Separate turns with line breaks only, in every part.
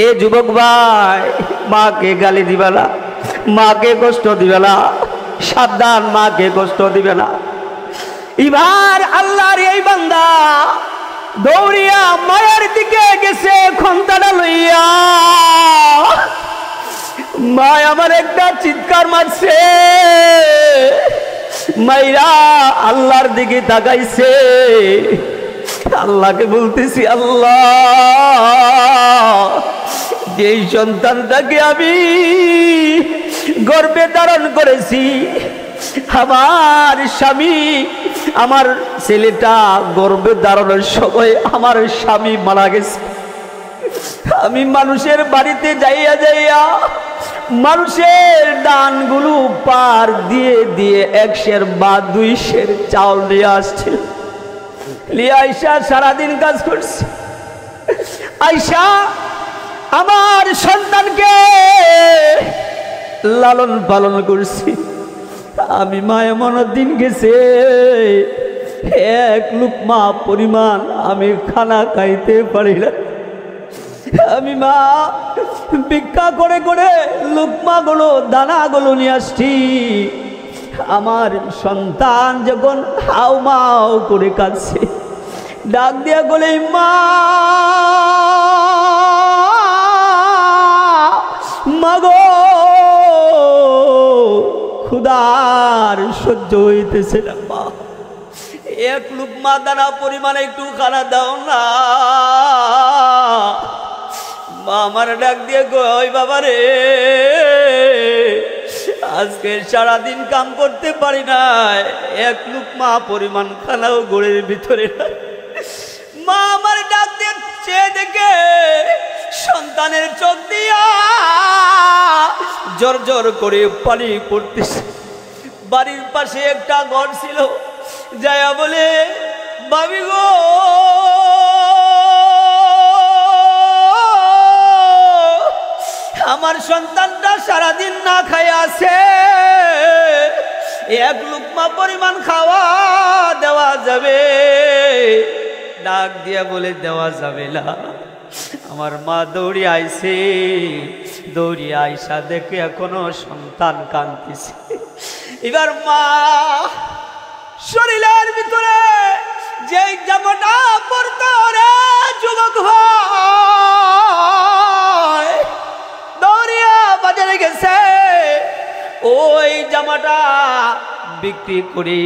এ যুবক ভাই, মাকে গালি দিবে না, মাকে কষ্ট দিবে না, সাবধান, মাকে কষ্ট দিবে না। এবার আল্লাহর এই বান্দা দৌড়িয়া মায়ের দিকে গেছে খন্তাটা লইয়া। মা আমার একটা চিৎকার মারছে, মাইরা আল্লাহর দিকে তাকাইছে। আল্লাহকে বলতেছি, আল্লাহ, যেই সন্তানটাকে আমি গর্ভে ধারণ করেছি, আমার স্বামী, আমার ছেলেটা গর্ভে ধারণের সময় আমার স্বামী মারা গেছে। আমি মানুষের বাড়িতে যাইয়া যাইয়া মানুষের দানগুলো পার দিয়ে দিয়ে 1 সের বা 2 সের চাউল নিয়ে আসছে। আইসা সারাদিন কাজ করছে। আইসা আমার সন্তানকে লালন পালন করছি। আমি মা এমন দিন গেছে 1 লুকমা পরিমাণ আমি খানা খাইতে পারি না। আমি মা ভিক্ষা করে করে লুকমাগুলো দানাগুলো নিয়ে আসছি। আমার সন্তান যখন হাউ মাউ করে কাঁদছে, ডাক দিয়া বলে, মা, মাগো, ক্ষুধার সহ্য হইতেছে না মা, 1 লুকমা দানা পরিমাণে একটু খানা দাও না। মা আমার ডাক দিয়ে কই, বাবা রে, আজকে সারাদিন কাম করতে পারি না, 1 লুকমা পরিমাণ খানাও ঘরের ভিতরে না। মা আমার ডাক দিয়ে চেয়ে দেখে সন্তানের চোখ দিয়া জোর জোর করে পানি পড়তেছে। বাড়ির পাশে একটা ঘর ছিল, যায়া বলে, ভাবি গো, আমার সন্তানটা সারাদিন না খায় আছে, 1 লুকমা পরিমাণ খাওয়া দেওয়া যাবে? ডাক দিয়া বলে, দেওয়া যাবে না। আমার মা দৌড়ি আইছে, দৌড়ি আইসা দেখে এখনো সন্তান কাঁদতেছে। এবার মা শরীরের ভিতরে যে জামাটা পরতো রে যুবক ভাই, দৌড়িয়া বাজারে গেছে, ওই জামাটা বিক্রি করে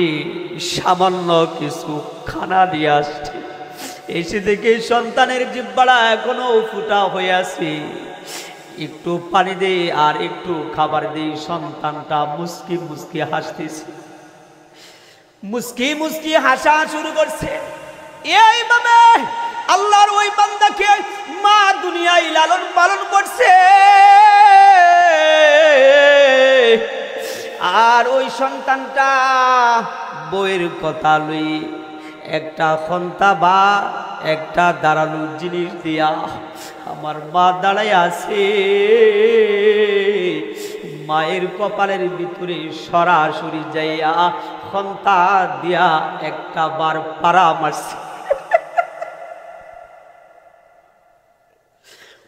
সামান্য কিছু খানা দিয়ে আসছে। এসে দেখে সন্তানের জিহ্বাটা এখনো ফুটা হয়ে আছে। একটু পানি দে আর একটু খাবার দে, সন্তানটা মুস্কি মুস্কি হাসতেছে, মুস্কি মুস্কি হাসা শুরু করছে। এইভাবে আল্লাহর ওই বান্দাকে মা দুনিয়ায় লালন পালন করছে। আর ওই সন্তানটা বইয়ের কথা লই একটা খন্তা বা একটা দাঁড়ানো জিনিস দিয়া আমার মা দাঁড়ায় আছে। মায়ের কপালের ভিতরে সরাসরি যাইয়া খন্তা দিয়া একটা বার পাড়া মারছে।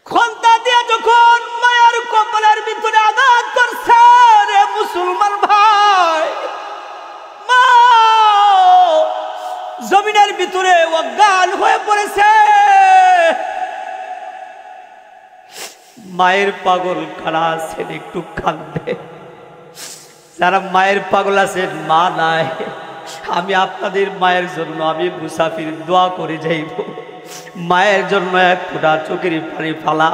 খন্তা দিয়া যখন মায়ের কপালের ভিতরে আঘাত করছে, রে মুসলমান ভাই, মা জমিনের ভিতরে অজ্ঞান হয়ে পড়েছে। মায়ের পাগল কারা আছেন একটু কাঁদবে, যারা মায়ের পাগল আছেন মা নাই, আমি আপনাদের মায়ের জন্য আমি মুসাফির দোয়া করে যাইব, মায়ের জন্য 1 ফোঁটা চোখের পানি ফালা।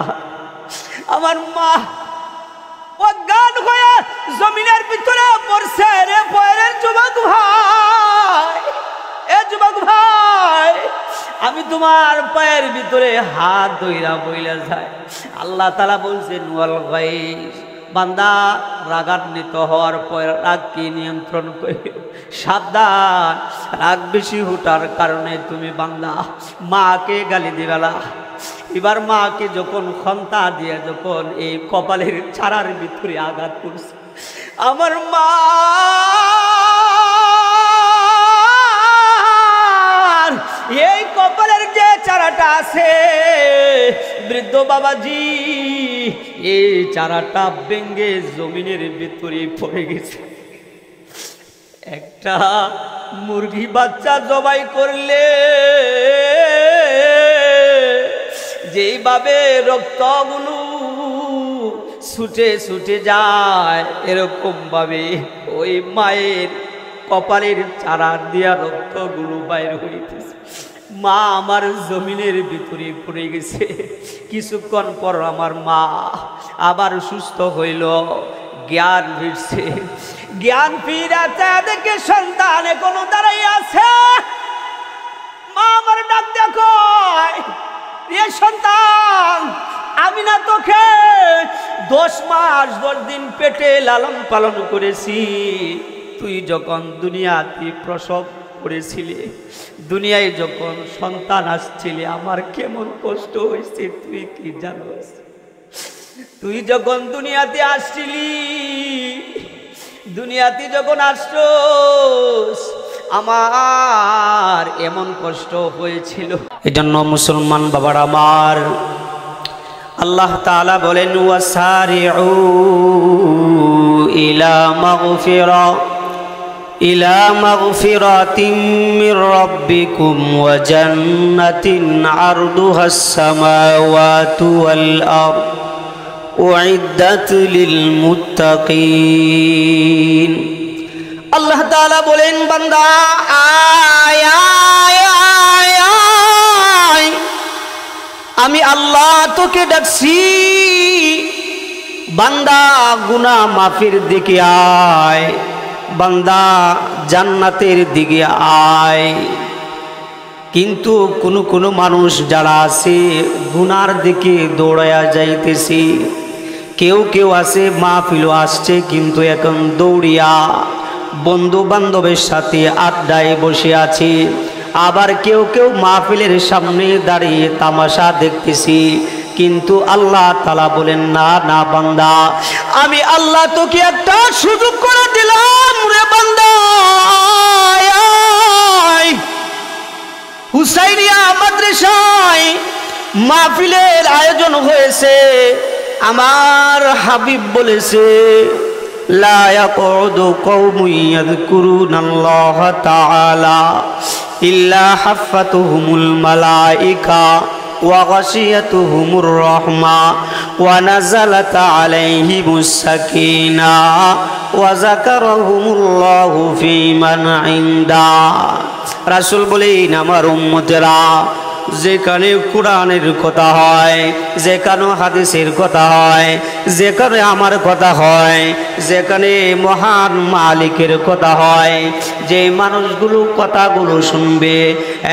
আমার মা অজ্ঞান হয়ে জমিনের ভিতরে পড়ছে। রে পয়ের যুবক ভাই, এ যুবক ভাই, আমি তোমার পায়ের ভিতরে হাত ধইরা বইলা যায়। আল্লাহ তাআলা বলছেন, ওয়াল গায়স, বান্দা রাগান্বিত হওয়ার পর রাগকে নিয়ন্ত্রণ করিও। সাবধান, রাগ বেশি হুটার কারণে তুমি বান্দা মাকে গালি দিবেলা। এবার মাকে যখন খন্তা দিয়ে যখন এই কপালের ছাড়ার ভিতরে আঘাত করছে, আমার মা এই কপালের যে চারাটা আছে বৃদ্ধ বাবাজি, এই চারাটা ভেঙে জমিনের ভিতরে পড়ে গেছে। একটা মুরগি বাচ্চা জবাই করলে যেইভাবে রক্তগুলো ছুটে ছুটে যায়, এরকম ভাবে ওই মায়ের কপালের চারা দিয়া রক্তগুলো বাইর হইতেছে। মা আমার জমিনের ভিতরে পড়ে গেছে। কিছুক্ষণ পর আমার মা আবার সুস্থ হইল, জ্ঞান ফিরছে। জ্ঞান ফিরাতে দেখে সন্তান এখনো দাঁড়াই আছে। মা আমার ডাক দেখো, এ সন্তান, আমি না তোকে 10 মাস 10 দিন পেটে লালন পালন করেছি। তুই যখন দুনিয়াতে প্রসব করেছিলে, দুনিয়ায় যখন সন্তান আসছিলে, আমার কেমন কষ্ট হয়েছে তুই কি জানোস? তুই যখন দুনিয়াতে আসছিলি, দুনিয়াতে যখন আসছস, আমার এমন কষ্ট হয়েছিল। এজন্য মুসলমান বাবার আমার, আল্লাহ তাআলা বলেন ওয়াসারিউ ইলা মাগফিরাতিন মির রাব্বিকুম ওয়া জান্নাতিন আরদুহাস সামাওয়াতু ওয়াল আরদ উইদ্দাত লিল মুত্তাকিন। আল্লাহ তাআলা বলেন, বান্দা আয় আয় আয় আয়, আমি আল্লাহ তোকে ডাকছি। বান্দা গুনাহ মাফির দিকে আয়, বান্দা জান্নাতের দিকে আয়। কিন্তু কোন মানুষ যারা আছে গুনার দিকে দৌড়ায়া যাইতেছে। কেউ কেউ আছে মাহফিল আসছে কিন্তু এখন দৌড়িয়া বন্ধু বান্ধবের সাথে আড্ডায় বসে আছে। আবার কেউ কেউ মাহফিলের সামনে দাঁড়িয়ে তামাশা দেখতেছি। কিন্তু আল্লাহ তাআলা বলেন, না না বান্দা, আমি আল্লাহ তোকে একটা সুযোগ করে দিলাম রে বান্দা। হুসাইনিয়া মাদ্রাসায় মাহফিলের আয়োজন হয়েছে। আমার হাবিব বলেছে, লা ইয়াকুদু কওমুন ইয়াযকুরুনাল্লাহা তাআলা ইল্লা হাফাতুহুমুল মালাইকা ওয়া গাশিয়াতুহুমুর রাহমা ওয়া নাযালাত আলাইহিমুস সাকিনাহ ওয়া যাকারাহুমুল্লাহু ফী মান ইনদা। রাসূল বলেন, আমার উম্মতেরা, যেখানে কোরআনের কথা হয়, যেখানে হাদিসের কথা হয়, যেখানে আমার কথা হয়, যেখানে মহান মালিকের কথা হয়, যে মানুষগুলো কথাগুলো শুনবে,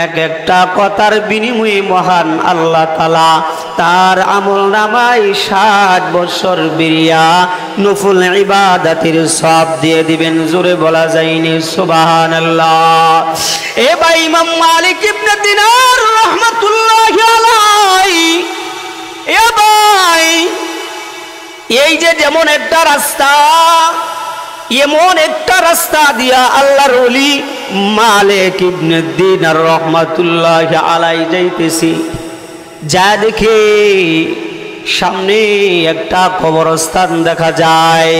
এক একটা কথার বিনিময়ে মহান আল্লাহ তাআলা তার আমল নামায় 60 বছর বিরিয়া নফল ইবাদতের সওয়াব দিয়ে দিবেন। জোরে বলা যায়নি সুবহানাল্লাহ। এ ভাই, ইমাম মালিক ইবনে দিনার রাহমাতুল্লাহি আলাইহি, এ ভাই, এই যে যেমন একটা রাস্তা, এমন একটা রাস্তা দিয়া আল্লাহর ওলি মালিক ইবনে দিনার রাহমাতুল্লাহি আলাইহি যাইতেছি। যা দেখে সামনে একটা কবরস্থান দেখা যায়।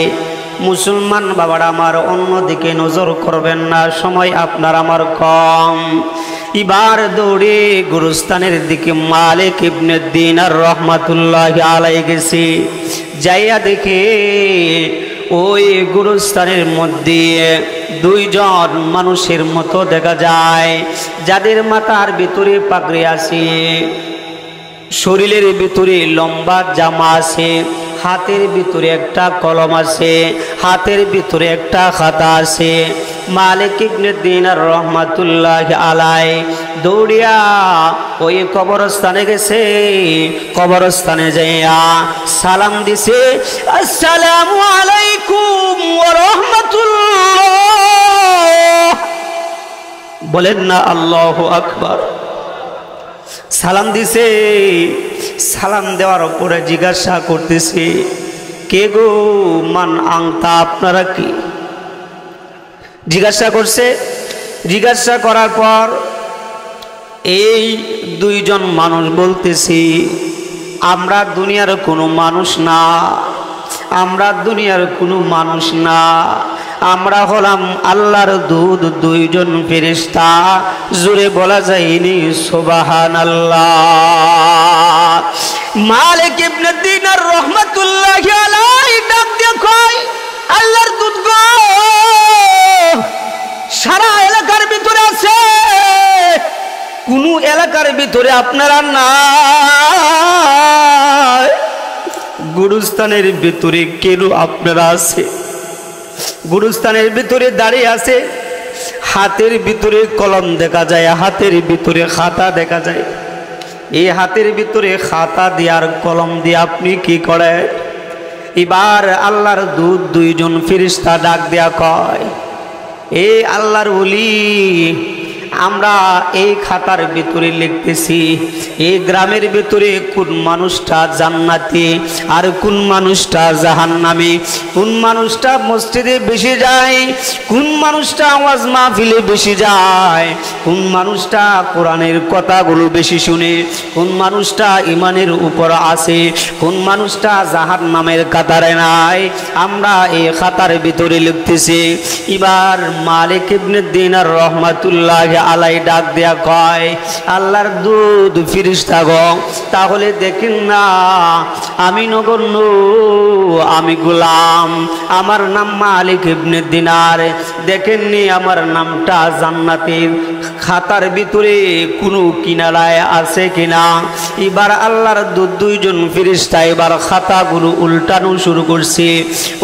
মুসলমান বাবারা আমার, অন্যদিকে নজর করবেন না, সময় আপনার আমার কম। এবার দৌড়ে গুরুস্থানের দিকে মালিক ইবনে দিনার রাহমাতুল্লাহি আলাইহি গেছে। যাইয়া দেখে ওই গুরুস্থানের মধ্যে 2 জন মানুষের মতো দেখা যায়, যাদের মাথার ভিতরে পাগড়ি আছে, শরীরের ভিতরে লম্বা জামা আছে, হাতের ভিতরে একটা কলম আছে, হাতের ভিতরে একটা খাতা আছে। মালিক ইবনে দিনার রাহমাতুল্লাহি আলাইহি দৌড়িয়া ওই কবরস্থানে গেছে। কবরস্থানে যাইয়া সালাম দিছে, আসসালামু আলাইকুম ওয়া রাহমাতুল্লাহ। বলেন না আল্লাহু আকবার। সালাম দিছে। সালাম দেওয়ার পরে জিজ্ঞাসা করতেছে, কে গো, মান আংতা, আপনারা কি? জিজ্ঞাসা করছে। জিজ্ঞাসা করার পর এই 2 জন মানুষ বলতেছি, আমরা দুনিয়ার কোনো মানুষ না, আমরা দুনিয়ার কোনো মানুষ না, আমরা হলাম আল্লাহর দূত, দুইজন ফেরেশতা। জোরে বলা যায়নি সুবহানাল্লাহ। মালিক ইবনে দিনার রহমাতুল্লাহি আলাইহি ডাক দিয়ে কয়, আল্লাহর দূত গো, সারা এলাকার ভিতরে আছে, কোন এলাকার ভিতরে আপনারা নাই, গুরুস্থানের ভিতরে কেন আপনারা আছে? গুরুস্থানের ভিতরে দাঁড়িয়ে আছে, হাতের ভিতরে কলম দেখা যায়, হাতের ভিতরে খাতা দেখা যায়। এই হাতের ভিতরে খাতা দিয়ার কলম দিয়ে আপনি কি করে? এবার আল্লাহর দূত দুইজন ফেরেশতা ডাক দেয়া কয়, এ আল্লাহর ওলি, আমরা এই খাতার ভিতরে লিখতেছি এই গ্রামের ভিতরে কোন মানুষটা জান্নাতি আর কোন মানুষটা জাহান্নামী, কোন মানুষটা মসজিদে বেশি যায়, কোন মানুষটা ওয়াজ মাহফিলে বেশি যায়, কোন মানুষটা কোরআনের কথাগুলো বেশি শুনে, কোন মানুষটা ঈমানের উপর আছে, কোন মানুষটা জাহান্নামের কাতারে নাই, আমরা এই খাতার ভিতরে লিখতেছি। এবার মালিক ইবনে দিনার রহমাতুল্লাহ আলাই ডাক দেয়া কয়, আল্লাহর দূত ফেরেশতাগণ, তাহলে দেখেন না, আমি নগণ্য, আমি গোলাম, আমার নাম মালিক ইবনে দিনার, দেখেননি আমার নামটা জান্নাতের খাতার ভিতরে কোনো কিনারায় আছে কিনা? এবার আল্লাহর দূত দুইজন ফেরেশতা এবার খাতাগুলো উল্টানো শুরু করছে,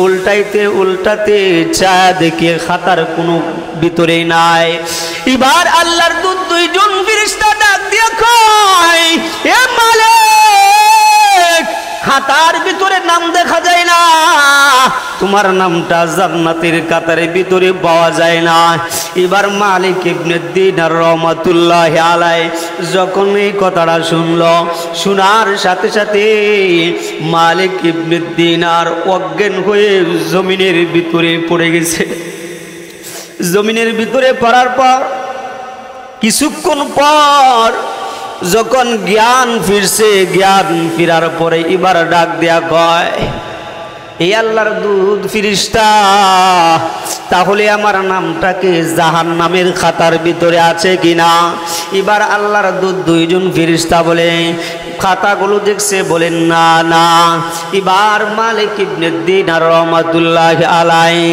উল্টাইতে উল্টাতে চা দেখে খাতার কোনো ভিতরে নাই। এবার আল্লাহর দূত দুইজন ফেরেশতা ডাক দিয়ে কয়, এ মালিক, খাতার ভিতরে নাম দেখা যায় না, তোমার নামটা জান্নাতের কাতারের ভিতরে পাওয়া যায় না। এবার মালিক ইবনে দিনার রহমাতুল্লাহি আলাইহি যখন এই কথাটা শুনলো, শোনার সাথে সাথে মালিক ইবনে দিনার অজ্ঞান হয়ে জমিনের ভিতরে পড়ে গেছে। জমিনের ভিতরে পড়ার পর কিছুক্ষণ পর যখন জ্ঞান ফিরছে, জ্ঞান ফিরার পরে এবার ডাক দেয়া কয়, এই আল্লাহর দূত ফেরেশতা, তাহলে আমার নামটাকে জাহান্নামের খাতার ভিতরে আছে কিনা? এবার আল্লাহর দূত দুইজন ফেরেশতা বলে খাতাগুলো দেখছে, বলেন না না। এবার মালিক ইবনে দিনার রহমাতুল্লাহি আলাইহি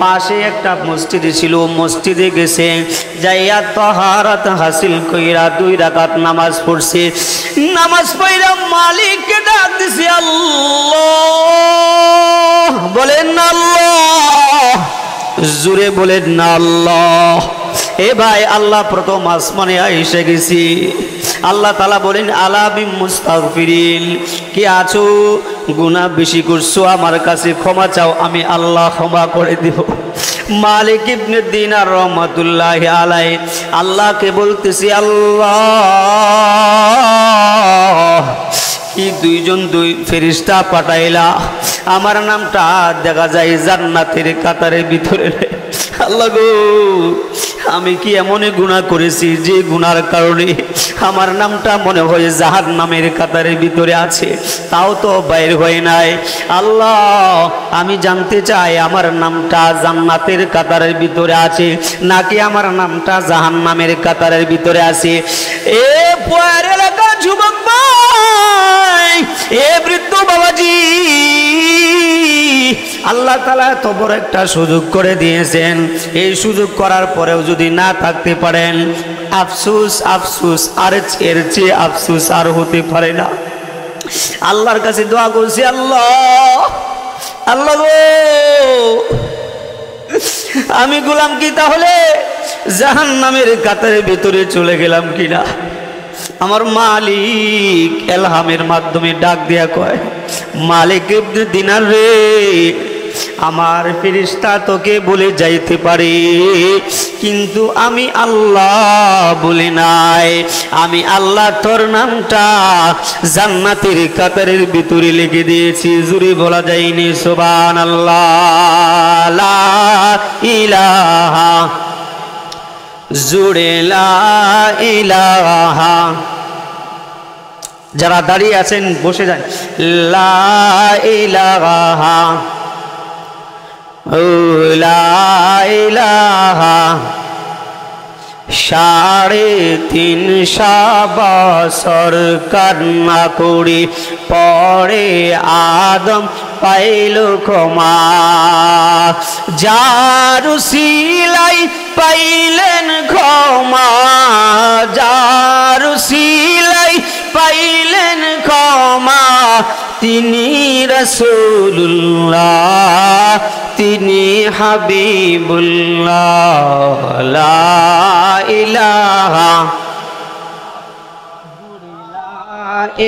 পাশে একটা মসজিদ ছিল, মসজিদে গেছে, যাইয়া তাহারাত হাসিল কইরা 2 রাকাত নামাজ পড়ছে। নামাজ পড়া মালিককে ডাক দিছে, আল্লাহ, বলেন না আল্লাহ, জোরে বলেন না আল্লাহ। এ ভাই, আল্লাহ প্রথম আসমানে এসে গেছি। আল্লাহ তাআলা বলেন, আলা বিম মুস্তাগফিরিন, কি আছো, গুনাহ বেশি করছো, আমার কাছে ক্ষমা চাও, আমি আল্লাহ ক্ষমা করে দেব। মালিক ইবনে দিনার রহমাতুল্লাহি আলাইহি আল্লাহকে বলতেছি, আল্লাহ, কি দুইজন ফেরেশতা পাঠাইলা, আমার নামটা দেখা যায় জান্নাতের কাতারের ভিতরে। আল্লাহ গো, আমি কি এমন গুনাহ করেছি যে গুনার কারণে আমার নামটা মনে হয় জাহান্নামের কাতারের ভিতরে আছে, তাও তো বাইর হয় নাই। আল্লাহ, আমি জানতে চাই আমার নামটা জান্নাতের কাতারের ভিতরে আছে নাকি আমার নামটা জাহান্নামের কাতারের ভিতরে আছে। এ পয়ের এলাকার যুবক ভাই, এ বৃদ্ধ বাবাজি, আল্লাহ তাআলা এত বড় একটা সুযোগ করে দিয়েছেন, এই সুযোগ করার পরেও যদি না থাকতে পারেন, আফসোস আফসোস, আর এর চেয়ে আফসোস আর হতে পারে না। আল্লাহর কাছে দোয়া করছি, আল্লাহ, আল্লাহ গো, আমি গোলাম কি তাহলে জাহান্নামের কাতারের ভিতরে চলে গেলাম কিনা? আমার মালিক এলহামের মাধ্যমে ডাক দেয়া কয়, মালিক ইবনে দিনার রে, আমার ফেরেশতা তোকে বলে যাইতে পারে, কিন্তু আমি আল্লাহ বলি নাই। আমি আল্লাহ তোর নামটা জান্নাতের কাতারের ভিতরে লিখে দিয়েছি। জোরে বলা যায়নি সুবহানাল্লাহ, লা ইলাহা, জোরে লা ইলাহা যারা দাঁড়িয়ে আছেন বসে যান। লা ইলাহা লা ইলাহা 350 বছর কান্না করি পরে আদম পাইল ক্ষমা, যার উসিলাই পাইলেন ক্ষমা, যার উসিলাই পাইলেন ক্ষমা, তিনি রাসূলুল্লাহ, তিনি হাবিবুল্লাহ। লা ইলাহা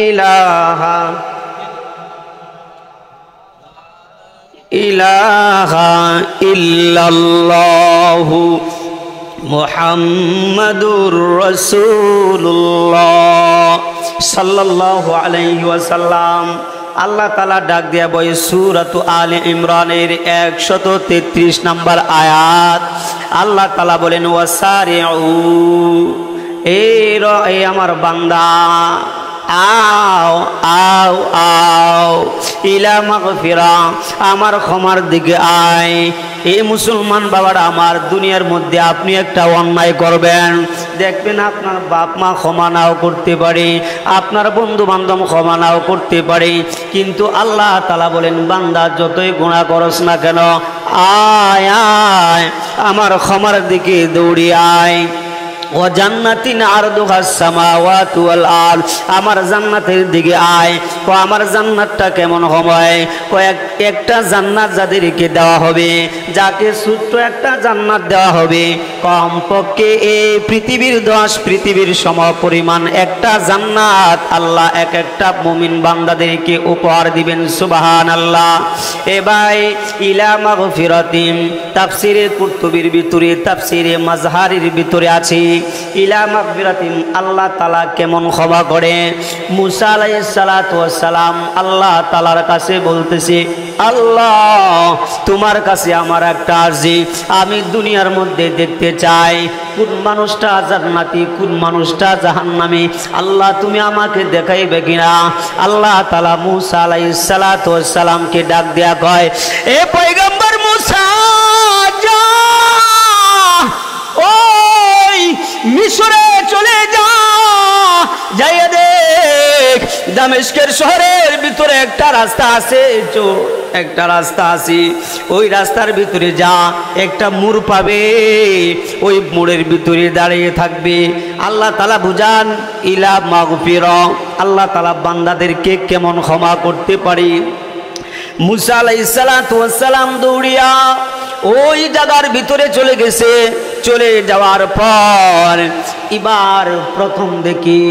ইলাহা ইলাহা ইল্লাল্লাহু মুহাম্মাদুর রাসূলুল্লাহ সাল্লাল্লাহু আলাইহি ওয়াসাল্লাম। আল্লাহ তাআলা ডাক দিয়া বই সূরাতু আলে ইমরানের 133 নম্বর আয়াত। আল্লাহ তাআলা বলেন ওয়াসারিউ, এ আমার বান্দা আও আও আও ইলা মাগফিরা, আমার ক্ষমার দিকে আয়। এই মুসলমান বাবারা আমার, দুনিয়ার মধ্যে আপনি একটা অন্যায় করবেন, দেখবেন আপনার বাপ মা ক্ষমা নাও করতে পারে, আপনার বন্ধু বান্ধব ক্ষমা নাও করতে পারে, কিন্তু আল্লাহ তাআলা বলেন বান্দা যতই গুনাহ করস না কেন, আয় আয় আমার ক্ষমার দিকে দৌড়ে আয়। ও জান্নাতিন আরদুহাস সামাওয়াতু ওয়াল আরদ, আমার জান্নাতের দিকে আয়। কো আমার জান্নাতটা কেমন হবে? একটা জান্নাত যাদেরকে দেওয়া হবে, যাকে ছোট্ট একটা জান্নাত দেওয়া হবে, কমপক্ষে এই পৃথিবীর 10 পৃথিবীর সমপরিমাণ একটা জান্নাত আল্লাহ এক একটা মুমিন বান্দাদেরকে উপহার দিবেন। সুবহানাল্লাহ। এ ভাই ইলা মাগফিরাতিন তাফসিরে কুরতুবির ভিতরে, তাফসিরে মাজহারির ভিতরে আছে ইলা মাগফিরাতিন, আল্লাহ তাআলা কেমন ক্ষমা করে। মুসা আলাইহিস সালাতু ওয়াস সালাম আল্লাহ তাআলার কাছে বলতেছে, আল্লাহ তোমার কাছে আমার একটা আরজি, আমি দুনিয়ার মধ্যে দেখতে চাই কোন মানুষটা জান্নাতি কোন মানুষটা জাহান্নামী, আল্লাহ তুমি আমাকে দেখাইবে কিনা। আল্লাহ তাআলা মুসা আলাইহিস সালাতু ওয়াস সালামকে ডাক দেয়া কয়, এ পয়গম্বর মুসা, যা ওই মিশরে চলে যা, যাইয়া দেখ দামেস্কের শহরের ভিতরে একটা রাস্তা আছে, একটা রাস্তা আছে, ওই রাস্তার ভিতরে যা, একটা মোড় পাবে, ওই মোড়ের ভিতরে দাঁড়িয়ে থাকবে। আল্লাহ তাআলা বুঝান ইলা মাগফিরা, আল্লাহ তাআলা বান্দাদেরকে কেমন ক্ষমা করতে পারে। মুসা আলাইহিস সালাতু ওয়াস সালাম দৌড়িয়া ওই জায়গার ভিতরে চলে গেছে। চলে যাওয়ার পর এবার প্রথম দেখি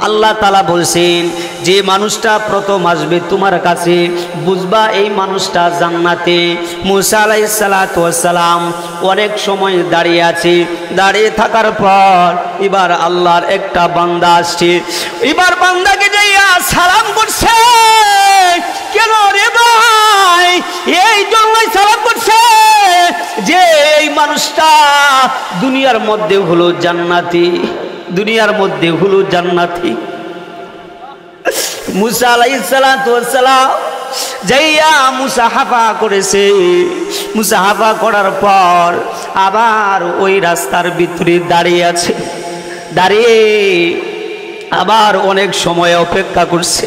আল্লাহ তাআলা বলছেন, যে মানুষটা প্রথম আসবে তোমার কাছে বুঝবা এই মানুষটা জান্নাতে। মুসা আলাইহিস সালাতু ওয়াস সালাম অনেক সময় দাঁড়িয়ে আছে, দাঁড়িয়ে থাকার পর এবার আল্লাহর একটা বান্দা আসছে, এবার বান্দাকে যাইয়া সালাম করছে। কেন রে ভাই? এই জন্যই সালাম করছে যে এই মানুষটা দুনিয়ার মধ্যে হলো জান্নাতি, দুনিয়ার মধ্যে হলো জান্নাতি। মুসা আলাইহিস সালাতু ওয়াস সালাম যাইয়া মুসাহাফা করেছে। মুসাহাফা করার পর আবার ওই রাস্তার ভিতরে দাঁড়িয়ে আছে, দাঁড়িয়ে আবার অনেক সময় অপেক্ষা করছে।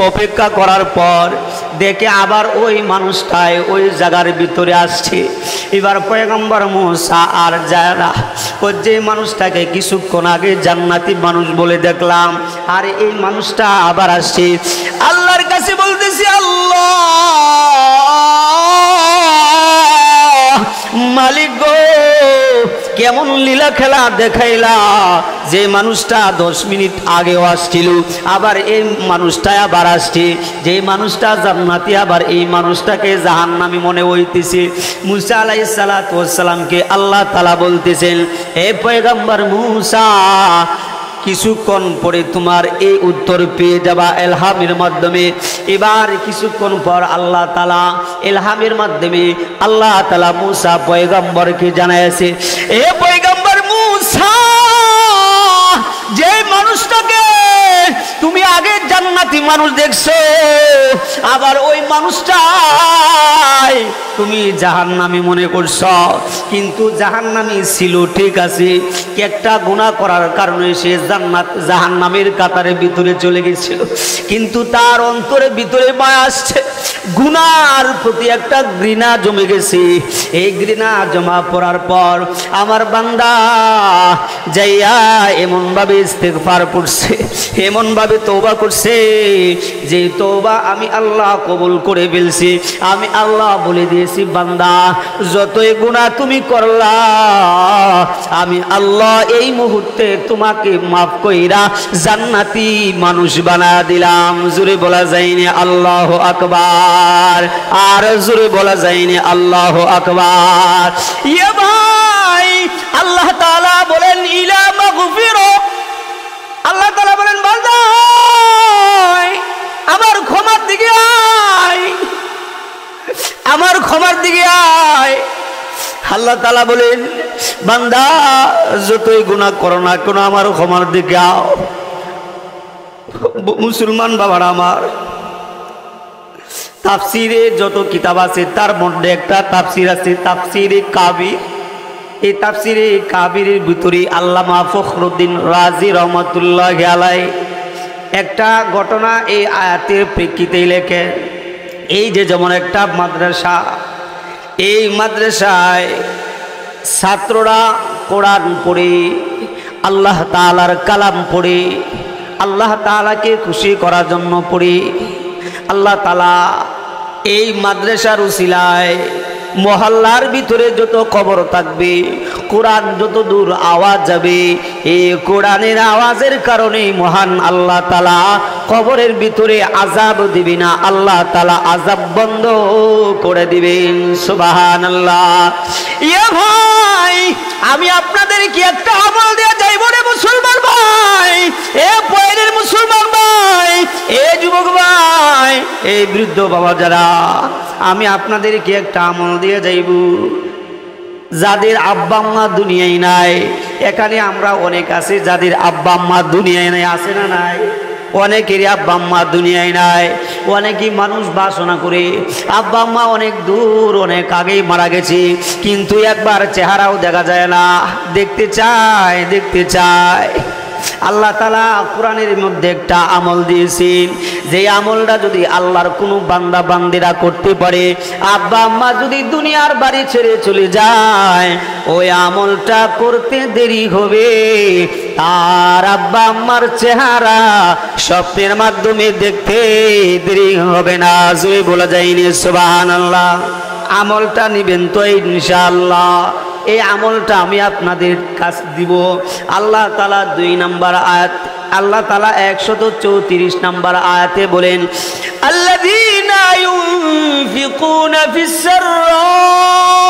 অপেক্ষা করার পর দেখে আবার ওই মানুষটাই ওই জায়গার ভিতরে আসছে। এবার পয়গম্বর মুসা আর যায় না, ও যে মানুষটাকে কিছুক্ষণ আগে জান্নাতি মানুষ বলে দেখলাম, আর এই মানুষটা আবার আসছে। আল্লাহর কাছে বলতেছি, আল্লাহ মালিক গো, কেমন লীলা খেলা দেখাইলা, যে মানুষটা 10 মিনিট আগেও আসছিল আবার এই মানুষটা আবার আসছে, যে মানুষটা জান্নাতি আবার এই মানুষটাকে জাহান্নামী মনে হইতেছে। মুসা আলাইহিস সালাতু ওয়াস সালামকে আল্লাহ তাআলা বলতেছেন, হে পয়গম্বর মুসা, কিছুক্ষণ পরে তোমার এই উত্তর পেয়ে যাবা ইলহামের মাধ্যমে। এবার কিছুক্ষণ পর আল্লাহ তাআলা ইলহামের মাধ্যমে আল্লাহ তাআলা মুসা পয়গম্বরকে জানাইছে, এ পয়গম্বর মুসা, যে মানুষটাকে তুমি আগে জান্নাতি মানুষ দেখছো, আবার ওই মানুষটা তুমি জাহান্নামী মনে করছো। কিন্তু জাহান্নামী ছিল ঠিক আছে, একটা গুনাহ করার কারণে সে জাহান্নামের কাতারের ভিতরে চলে গেছিল, কিন্তু তার অন্তরের ভিতরে মায়া আসছে, গুনার প্রতি একটা ঘৃণা জমে গেছে। এই ঘৃণা জমা পড়ার পর আমার বান্দা যাইয়া এমন ভাবে ইস্তেগফার করছে, এমন ভাবে তওবা করছে যে তওবা আমি আল্লাহ কবুল করে ফেলছি। আমি আল্লাহ বলে দিয়েছি, বান্দা যতই গুনাহ তুমি করলা আমি আল্লাহ এই মুহূর্তে তোমাকে মাফ কইরা জান্নাতি মানুষ বানায়া দিলাম। জোরে বলা যায়নি আল্লাহু আকবার, আর জোরে বলা যায়নি আল্লাহু আকবার। ইয়ে ভাই, আল্লাহ তাআলা বলেন ইলা মাগফিরা, আল্লাহ তাআলা বলেন বান্দা আমার ক্ষমার দিকে আয়, আমার ক্ষমার দিকে আয়। আল্লাহ তাআলা বলেন বান্দা যতই গুনাহ করো না কেন আমার ক্ষমার দিকে আও। মুসলমান বাবারা আমার, তাফসিরে যত কিতাব আছে তার মধ্যে একটা তাফসির আছে তাফসিরে কাবির। এই তাফসিরে কাবিরের ভিতরে আল্লামা ফখরুদ্দিন রাজি রহমাতুল্লাহি আলাইহি একটা ঘটনা এই আয়াতের প্রেক্ষিতে লেখেন। এই যে যেমন একটা মাদ্রাসা, এই মাদ্রাসায় ছাত্ররা কোরআন পড়ে, আল্লাহ তাআলার কালাম পড়ে, আল্লাহ তাআলাকে খুশি করার জন্য পড়ে। আল্লাহ তাআলা এই মাদ্রাসার উসিলায় মহল্লার ভিতরে যত কবর থাকবে, কোরআন যত দূর আওয়াজ যাবে, এই কোরআনের আওয়াজের কারণে মহান আল্লাহ তাআলা কবরের ভিতরে আযাব দিবে না, আল্লাহ তাআলা আযাব বন্ধ করে দিবেন। সুবহানাল্লাহ। ইয়া ভাই, আমি আপনাদেরকে একটা আমল দিয়ে যাইব রে মুসলমান ভাই, এ পয়ের মুসলমান ভাই, এ যুবক ভাই, এই বৃদ্ধ বাবা যারা, আমি আপনাদেরকে একটা আমল দিয়ে যাইব। যাদের আব্বা আম্মা দুনিয়ায় নাই, এখানে আমরা অনেক আছি যাদের আব্বা আম্মা দুনিয়ায় নাই, আছে না নাই? অনেকেরই আব্বা আম্মা দুনিয়ায় নাই। অনেকেই মানুষ বাসনা করে আব্বা আম্মা অনেক দূর অনেক আগেই মারা গেছে, কিন্তু একবার চেহারাও দেখা যায় না, দেখতে চায়, দেখতে চায়। আল্লাহ তাআলা কোরআনের মধ্যে একটা আমল দিয়েছেন, যে আমলটা যদি আল্লাহর কোনো বান্দা বান্দিরা করতে পারে, আব্বা আম্মা যদি দুনিয়ার বাড়ি ছেড়ে চলে যায়, ওই আমলটা করতে দেরি হবে, আর আব্বা আম্মার চেহারা স্বপ্নের মাধ্যমে দেখতে দেরি হবে না। জোরে বলা যায়নি সুবহানাল্লাহ। আমলটা নিবেন তো ইনশাআল্লাহ। এই আমলটা আমি আপনাদের কাছে দিব। আল্লাহ তাআলা 2 নম্বর আয়াত, আল্লাহ তাআলা 134 নম্বর আয়াতে বলেন, আল্লাযীনা ইউনফিকুনা ফিস সাররা'i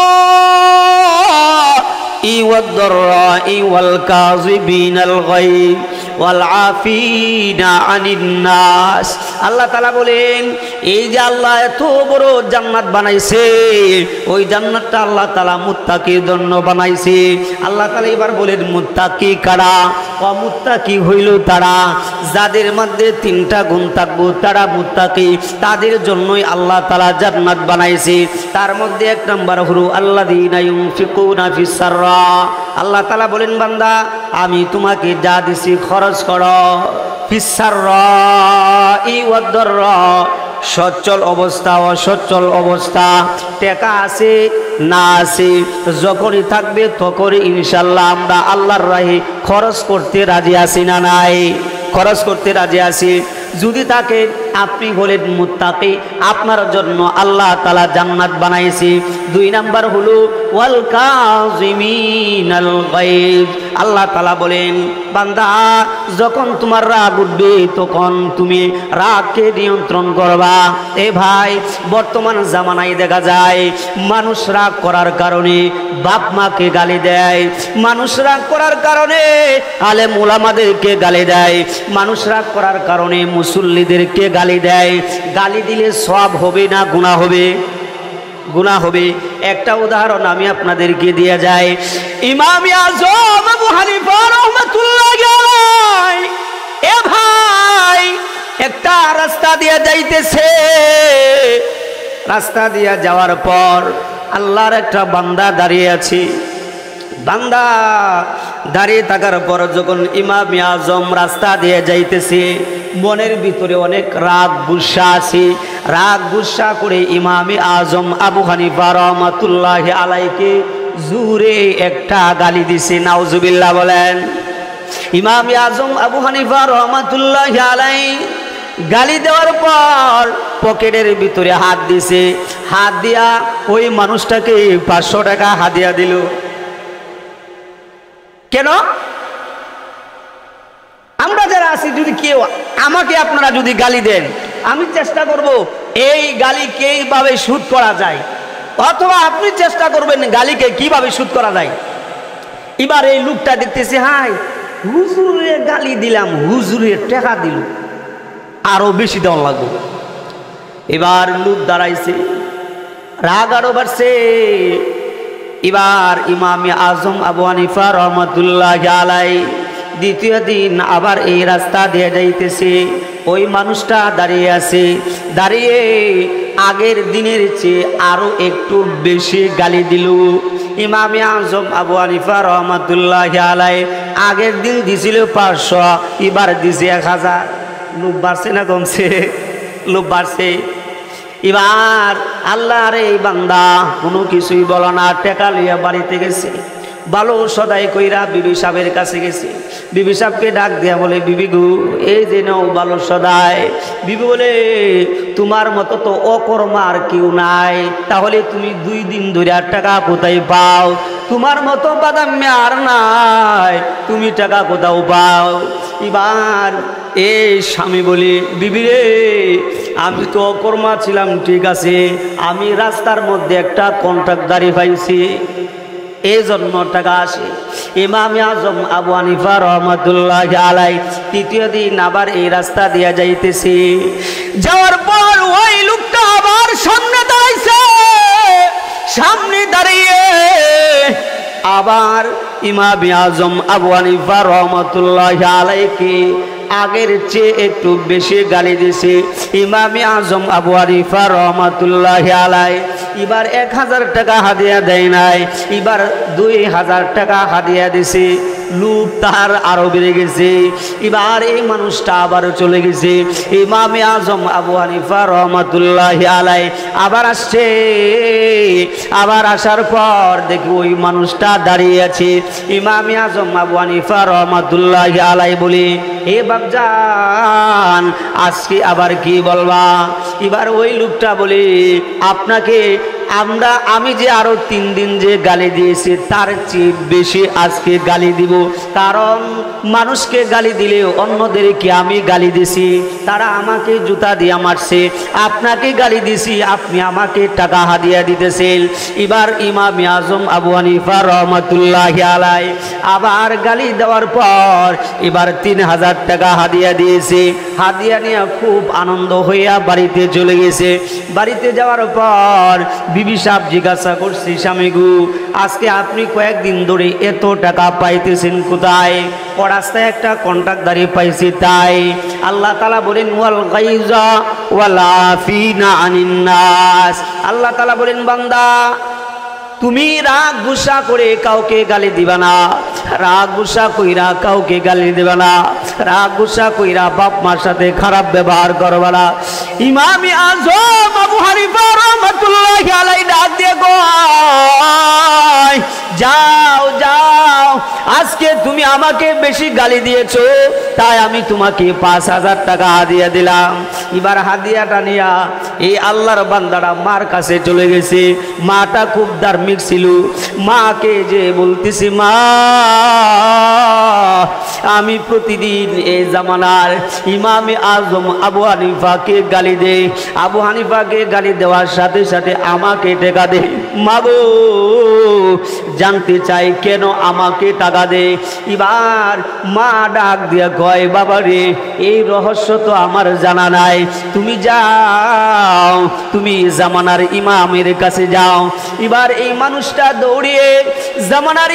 ওয়াদ-দাররা'i ওয়াল কাযিবিনাল গায়ব ওয়াল আফিনা আনিন নাস। আল্লাহ তাআলা বলেন, এই যে আল্লাহ এত বড় জান্নাত বানাইছে, ওই জান্নাতটা আল্লাহ তাআলা মুত্তাকির জন্য বানাইছে। আল্লাহ তাআলা এবার বলেন মুত্তাকি কারা? অমুত্তাকি হইল তারা যাদের মধ্যে 3টা গুণ থাকবে, তারা মুত্তাকি, তাদের জন্যই আল্লাহ তাআলা জান্নাত বানাইছে। তার মধ্যে 1 নম্বর হলো আল্লাযীনা ইউনফিকুনা ফিস সাররা। আল্লাহ তাআলা বলেন বান্দা আমি তোমাকে যা দিছি খরচ করো, ফিস সাররা'i ওয়াদ-দাররা, সচ্ছল অবস্থা অসচ্ছল অবস্থা, টাকা আছে না আছে, যখনই থাকবে তখনই ইনশাআল্লাহ আমরা আল্লাহর রাহে খরচ করতে রাজি আছি না নাই? খরচ করতে রাজি আছি। যদি তাকে আপনি হলেন মুত্তাকি, আপনার জন্য আল্লাহ তাআলা জান্নাত বানাইছে। 2 নাম্বার হলো ওয়াল কাযিমিনাল গায়ব। আল্লাহ তাআলা বলেন বান্দা যখন তোমার রাগ উঠবে তখন তুমি রাগকে নিয়ন্ত্রণ করবা। এ ভাই, বর্তমান জামানায় দেখা যায় মানুষ রাগ করার কারণে বাপ মাকে গালি দেয়, মানুষ রাগ করার কারণে আলেম ওলামাদেরকে গালি দেয়, মানুষ রাগ করার কারণে মুসল্লিদেরকে গালি দেয়। গালি দিলে সওয়াব হবে না গুনাহ হবে? গুনাহ হবে। একটা উদাহরণ আমি আপনাদেরকে দিয়ে যাই। ইমাম আযম আবু হানিফা রাহমাতুল্লাহি আলাইহি, এ ভাই একটা রাস্তা দিয়ে যাইতেছে। রাস্তা দিয়ে যাওয়ার পর আল্লাহর একটা বান্দা দাঁড়িয়ে আছে। বান্দা দাঁড়িয়ে থাকার পর যখন ইমামে আজম রাস্তা দিয়ে যাইতেছে, মনের ভিতরে অনেক রাগ গুসা আছে। রাগ গুসা করে ইমামে আজম আবু হানিফা রহমাতুল্লাহি আলাইকে জোরে একটা গালি দিছে। নাউজুবিল্লাহ বলেন। ইমামে আজম আবু হানিফা রহমাতুল্লাহি আলাই গালি দেওয়ার পর পকেটের ভিতরে হাত দিছে। হাত দিয়া ওই মানুষটাকে 500 টাকা হাদিয়া দিল। কেন? আমরা যারা আছি, যদি কেউ আমাকে আপনারা যদি গালি দেন, আমি চেষ্টা করব এই গালি কিভাবে শোধ করা যায়, অথবা আপনি চেষ্টা করবেন গালিকে কিভাবে শোধ করা যায়। এবার এই লোকটা দেখতেছে, হাই হুজুরে গালি দিলাম, হুজুরের টাকা দিল, আরো বেশি দেওয়া লাগবে। এবার লোক দাঁড়াইছে, রাগ আরো বাড়ছে। এবার ইমামে আজম আবু হানিফা রহমাতুল্লাহি আলাইহি দ্বিতীয় দিন আবার এই রাস্তা দিয়ে যাইতেছে। ওই মানুষটা দাঁড়িয়ে আছে। দাঁড়িয়ে আগের দিনের চেয়ে আরো একটু বেশি গালি দিল। ইমামে আজম আবু হানিফা রহমাতুল্লাহি আলাইহি আগের দিন দিছিল 500, এবার দিছে 1000। লোভ বাড়ছে না কমছে? লোভ বাড়ছে। এবার আল্লাহর এই বান্দা কোনো কিছুই বলো না, টাকা লইয়া বাড়িতে গেছে। ভালো সদাই কইরা বিবি সাহেবের কাছে গেছে। বিবি সাহেবকে ডাক দিয়া বলে, বিবি গু, এই যে নাও ভালো সদাই। বিবি বলে, তোমার মতো তো অকর্মা আর কেউ নাই, তাহলে তুমি 2 দিন ধরে টাকা কোথায় পাও? তোমার মতো বাদামি আর নাই, তুমি টাকা কোথাও পাও? এবার এই স্বামী বলি, বিবি রে, আমি তো অকর্মা ছিলাম, ঠিক আছে, আমি রাস্তার মধ্যে একটা কন্ট্রাক্টদারি পাইছি, এই জন্য টাকা আসে। ইমামে আজম আবু হানিফা রহমাতুল্লাহি আলাইহি তৃতীয় দিন আবার এই রাস্তা দিয়ে যাইতেছে। যাওয়ার পর ওই লোকটা আবার সামনে দাঁড়াইছে। সামনে দাঁড়িয়ে আবার ইমামে আজম আবু হানিফা রহমাতুল্লাহি আলাইহিকে আগের চেয়ে একটু বেশি গালি দিছে। ইমামে আজম আবু হানিফা রহমাতুল্লাহি আলাইহি এবার 1000 টাকা হাদিয়া দেয় নাই, এবার 2000 টাকা হাদিয়া দিছে। লোভ তার আরো বেড়ে গেছে। এবার এই মানুষটা আবার চলে গেছে। ইমামে আজম আবু হানিফা রহমাতুল্লাহি আলাইহি আবার আসছে। আবার আসার পর দেখি ওই মানুষটা দাঁড়িয়ে আছে। ইমামে আজম আবু হানিফা রহমাতুল্লাহি আলাইহি বলি, এ বাপজান, আজকে আবার কি বলবা? এবার ওই লোকটা বলে, আপনাকে আমি যে আরো 3 দিন যে গালি দিয়েছি তার চেয়ে বেশি আজকে গালি দিব। কারণ মানুষকে গালি দিলে অন্যদেরকে আমি গালি দিছি, তারা আমাকে জুতা দিয়ে মারছে, আপনাকে গালি দিছি, আপনি আমাকে টাকা হাদিয়া দিতেছেন। এবার ইমামে আজম আবু হানিফা রহমাতুল্লাহি আলাইহি আবার গালি দেওয়ার পর এবার 3000 টাকা হাদিয়া দিয়েছে। হাদিয়া নিয়ে খুব আনন্দ হইয়া বাড়িতে চলে গেছে। বাড়িতে যাওয়ার পর বিবি সাহেব জিজ্ঞাসা করছি, স্বামী গু, আজকে আপনি কয়েকদিন ধরে এত টাকা পাইতেছেন কোথায়? রাস্তায় একটা কন্ট্রাক্টদারি পাইছি তাই। আল্লাহ তাআলা বলেন, ওয়াল গাইজা ওয়াল আফিনা আনিন নাস। আল্লাহ তাআলা বলেন, বান্দা তুমি রাগ গুসা করে কাউকে গালি দিবা না, রাগ গুসা কইরা কাউকে গালি দিবা না, রাগ গুসা কইরা বাপ মার সাথে খারাপ ব্যবহার করবা না। ইমামে আজম আবু হানিফা রহমাতুল্লাহি আলাইহি ডাক দিয়ে কয়, যাও যাও, আজকে তুমি আমাকে বেশি গালি দিয়েছো, তাই আমি তোমাকে 5000 টাকা হাদিয়া দিলাম। এবার হাদিয়াটা নিয়া এই আল্লাহর বান্দারা মার কাছে চলে গেছে। মাটা খুব ধার্মিক ছিল। মাকে যে বলতেছি, মা আমি প্রতিদিন এই জামানার ইমামে আজম আবু হানিফাকে গালি দেই, আবু হানিফাকে গালি দেওয়ার সাথে সাথে আমাকে টাকা দে। মাগো, জানতে চাই কেন আমাকে টাকা দে। এবার মা ডাক দিয়ে কয়, বাবা রে, এই রহস্য তো আমার জানা নাই, তুমি যাও, তুমি জামানার ইমামের কাছে যাও। এবার এই মানুষটা দৌড়িয়ে জামানার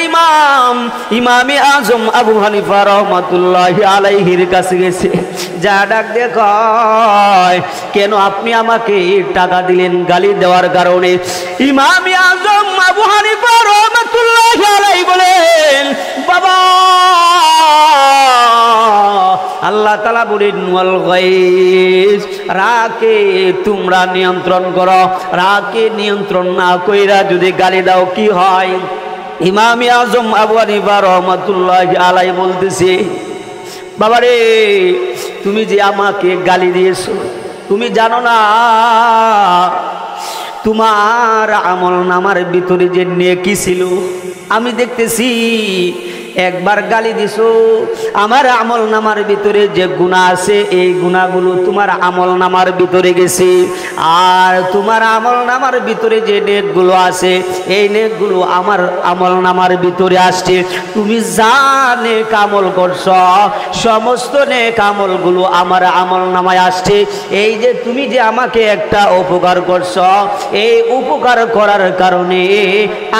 ইমামে আজম আবু হানিফা রহমাতুল্লাহি আলাইহির কাছে গেছে। যা ডাক দিয়ে কয়, কেন আপনি আমাকে টাকা দিলেন গালি দেওয়ার কারণে? ইমাম আজম আবু হানিফা রাহমাতুল্লাহি আলাইহি বলেন, বাবা আল্লাহ তাআলা বলেন ওয়াল গাইজ, রাগকে তোমরা নিয়ন্ত্রণ করো। রাগকে নিয়ন্ত্রণ না কইরা যদি গালি দাও কি হয়? ইমাম আজম আবু হানিফা রাহমাতুল্লাহি আলাইহি বলতেছে, বাবারে তুমি যে আমাকে গালি দিয়েছো, তুমি জানো না তোমার আমল নামার ভিতরে যে নেকি ছিল? আমি দেখতেছি একবার গালি দিছো, আমার আমল নামার ভিতরে যে গুনাহ আছে এই গুনাহগুলো তোমার আমল নামার ভিতরে গেছে, আর তোমার আমল নামার ভিতরে যে নেকগুলো আছে এই নেকগুলো আমার আমল নামার ভিতরে আসছে। তুমি যা নেক আমল করছো সমস্ত নেক আমলগুলো আমার আমল নামায় আসছে। এই যে তুমি যে আমাকে একটা উপকার করছো, এই উপকার করার কারণে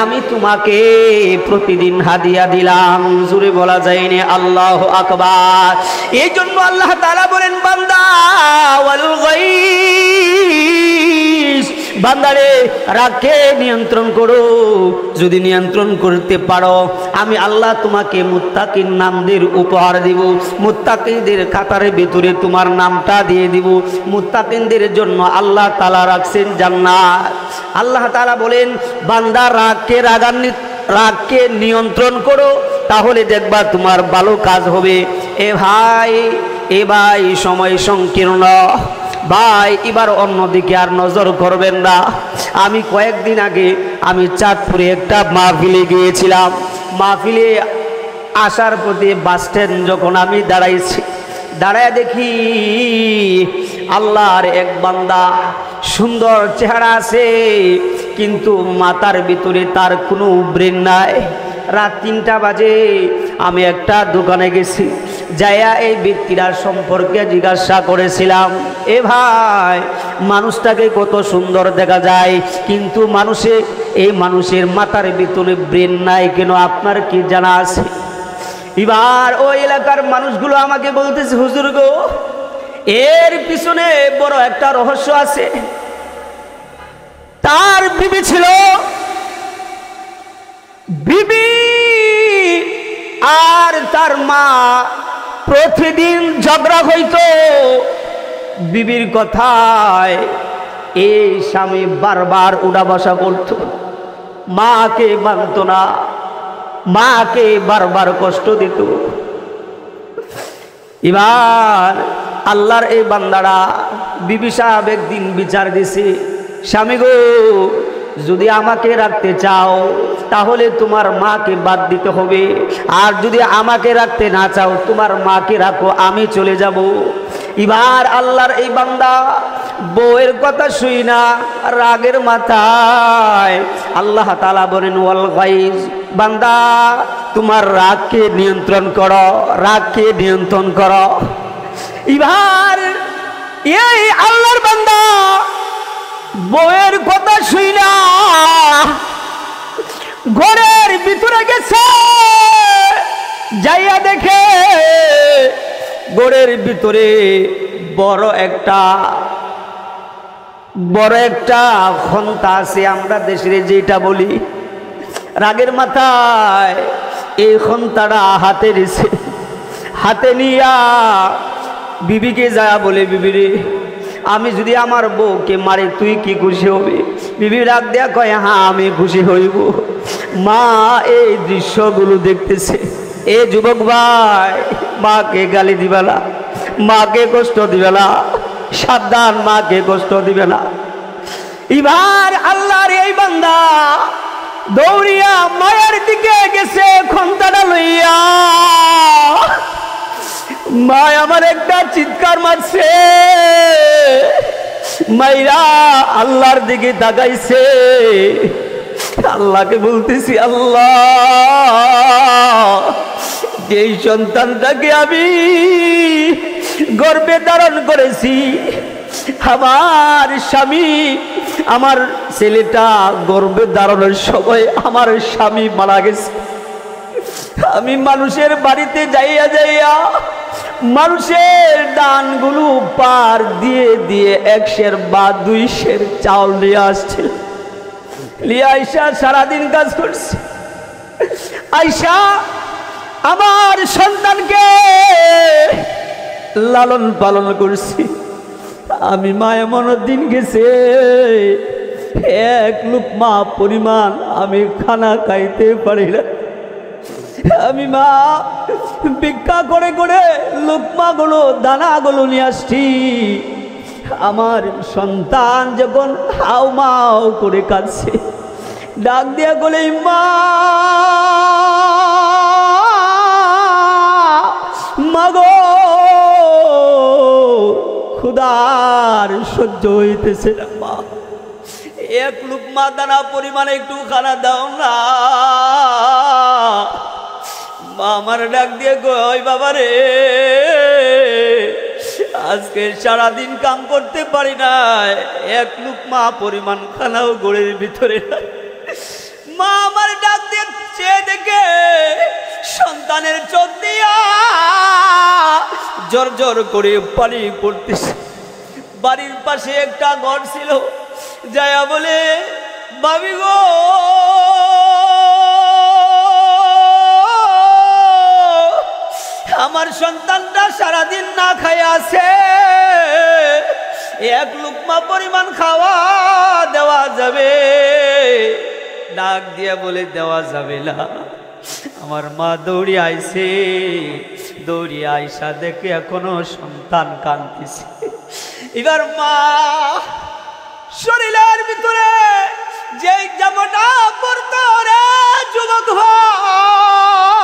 আমি তোমাকে প্রতিদিন হাদিয়া দিলাম। জোরে বলা যায়নি আল্লাহু আকবার। এই জন্য আল্লাহ তাআলা বলেন, বান্দা ওয়াল গাইস, বান্দারে রাগকে নিয়ন্ত্রণ করো। যদি নিয়ন্ত্রণ করতে পারো আমি আল্লাহ তোমাকে মুত্তাকিন নামদের উপহার দিব। মুত্তাকিনদের কাতারের ভিতরে তোমার নামটা দিয়ে দিব। মুত্তাকিনদের জন্য আল্লাহ তাআলা রাখছেন জান্নাত। আল্লাহ তাআলা বলেন, বান্দা রাগকে নিয়ন্ত্রণ করো, তাহলে দেখবা তোমার ভালো কাজ হবে। এ ভাই সময় সংকীর্ণ ভাই, এবার অন্যদিকে আর নজর করবেন না। আমি কয়েকদিন আগে আমি চাঁদপুরে একটা মাহফিলে গিয়েছিলাম। মাহফিলে আসার পথে বাস স্ট্যান্ড যখন আমি দাঁড়াইছি, দাঁড়ায় দেখি আল্লাহর এক বান্দা, সুন্দর চেহারা আছে কিন্তু মাথার ভিতরে তার কোনো ব্রেন নাই। রাত 3টা বাজে আমি একটা দোকানে গেছি, যাইয়া এই ব্যক্তিটার সম্পর্কে জিজ্ঞাসা করেছিলাম, এ ভাই মানুষটাকে কত সুন্দর দেখা যায় কিন্তু মানুষের মাথার ভিতরে ব্রেন নাই কেন, আপনার কি জানা আছে? এবার ওই এলাকার মানুষগুলো আমাকে বলতেছে, হুজুর গো এর পিছনে বড় একটা রহস্য আছে। তার বিবি ছিল, বিবি আর তার মা প্রতিদিন ঝগড়া হইতো। বিবির কথায় এই স্বামী বারবার উড়া বসা করত, মাকে মানত না, মাকে বারবার কষ্ট দিত। এবার আল্লাহর এই বান্দারা বিবি সাহেব একদিন বিচার দিছে, স্বামী গো যদি আমাকে রাখতে চাও তাহলে তোমার মাকে বাদ দিতে হবে, আর যদি আমাকে রাখতে না চাও তোমার মাকে রাখো, আমি চলে যাব। এবার আল্লাহর এই বান্দা বউয়ের কথা শুই না রাগের মাথায় আল্লাহ তাআলা বলেন, ওয়াল গাইজ, বান্দা তোমার রাগকে নিয়ন্ত্রণ করো, রাগকে নিয়ন্ত্রণ করো। এবার এই আল্লাহর বান্দা বউয়ের কথা শুই না ঘরের ভিতরে গেছে, যাইয়া দেখে ঘরের ভিতরে বড় একটা খন্তা আছে, আমরা দেশে যেটা বলি। রাগের মাথায় এই খন্তাটা হাতে নিছে, হাতে নিয়া বিবিকে যায় বলে, বিবিরে আমি যদি আমার বউকে মারি তুই কি খুশি হবি? বিবি রাগ দেয়া কয়, হ্যাঁ আমি খুশি হইব। মা এই দৃশ্যগুলো দেখতেছে। এ যুবক ভাই, মাকে গালি দিবে না, মাকে কষ্ট দিবে না, সাবধান, মাকে কষ্ট দিবে না। এবার আল্লাহর এই বান্দা দৌড়িয়া মায়ের দিকে গেছে খন্তাটা লইয়া। মা আমার একটা চিৎকার মারছে, মাইরা আল্লাহর দিকে তাকাইছে। আল্লাহকে বলতেছি, আল্লাহ যেই সন্তানটাকে আমি গর্ভে ধারণ করেছি, আমার স্বামী, আমার ছেলেটা গর্ভে ধারণের সময় আমার স্বামী মারা গেছে। আমি মানুষের বাড়িতে যাইয়া যাইয়া মানুষের দানগুলো পার দিয়ে দিয়ে 1 সের বা 2 সের চাউল নিয়ে আসছিল। লিয়া আইসা সারাদিন কাজ করছে। আইসা আমার সন্তানকে লালন পালন করছি। আমি মা এমন দিন গেছে 1 লুকমা পরিমাণ আমি খানা খাইতে পারি না। আমি মা ভিক্ষা করে করে লুকমাগুলো দানাগুলো নিয়ে আসছি। আমার সন্তান যখন হাউ মাউ করে কাঁদছে, ডাক দিয়া বলে মা মাগো ক্ষুধার সহ্য হইতেছে না মা, 1 লুকমা দানা পরিমাণে একটু খানা দাও না। মা আমার ডাক দিয়ে কই বাবা রে, আজকে সারাদিন কাম করতে পারি না, 1 লুকমা পরিমাণ খানাও গোড়ের ভিতরে নাই। মা আমার ডাক দিয়ে চেয়ে দেখে সন্তানের চোখ দিয়া জোর জোর করে পানি পড়তেছে। বাড়ির পাশে একটা ঘর ছিল, যায়া বলে ভাবি গো আমার সন্তানটা সারাদিন না খায় আছে, 1 লুকমা পরিমাণ খাওয়া দেওয়া যাবে? ডাক দিয়া বলে দেওয়া যাবে না। আমার মা দৌড়ি আইছে, দৌড়ি আইসা দেখে এখনো সন্তান কাঁদতেছে। এবার মা শরীরের ভিতরে যে জামাটা পরতো রে যুবক ভাই,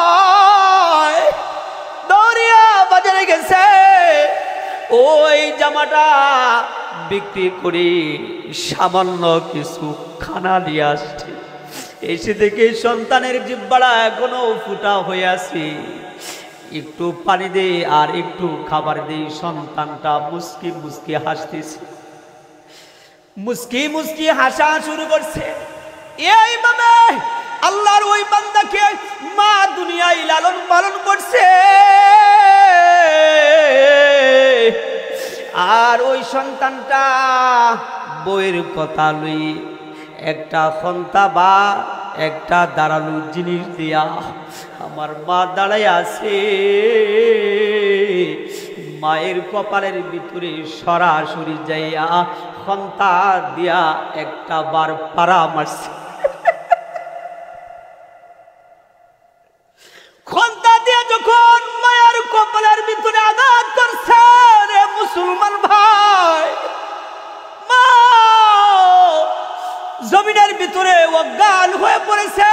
দৌড়িয়া বাজারে গেছে, ওই জামাটা বিক্রি করে সামান্য কিছু খানা নিয়ে আসছে। এসে দেখে সন্তানের জিহ্বাটা এখনো ফুটা হয়ে আছে, একটু পানি দে আর একটু খাবার দে। সন্তানটা মুস্কি মুস্কি হাসতেছে, মুস্কি মুস্কি হাসা শুরু করছে। এইভাবে আল্লাহর ওই বান্দাকে মা দুনিয়ায় লালন পালন করছে। আর ওই সন্তানটা বইয়ের কথা লই একটা খন্তা বা একটা দাঁড়ালু জিনিস দিয়া আমার মা দাঁড়াই আছে। মায়ের কপালের ভিতরে সরাসরি যাইয়া খন্তা দিয়া একটা বার পাড়া মারছে। খন্তা দিয়া যখন মায়ের কপালের ভিতরে আঘাত করছে রে মুসলমান ভাই, মা জমিনের ভিতরে অজ্ঞান হয়ে পড়েছে।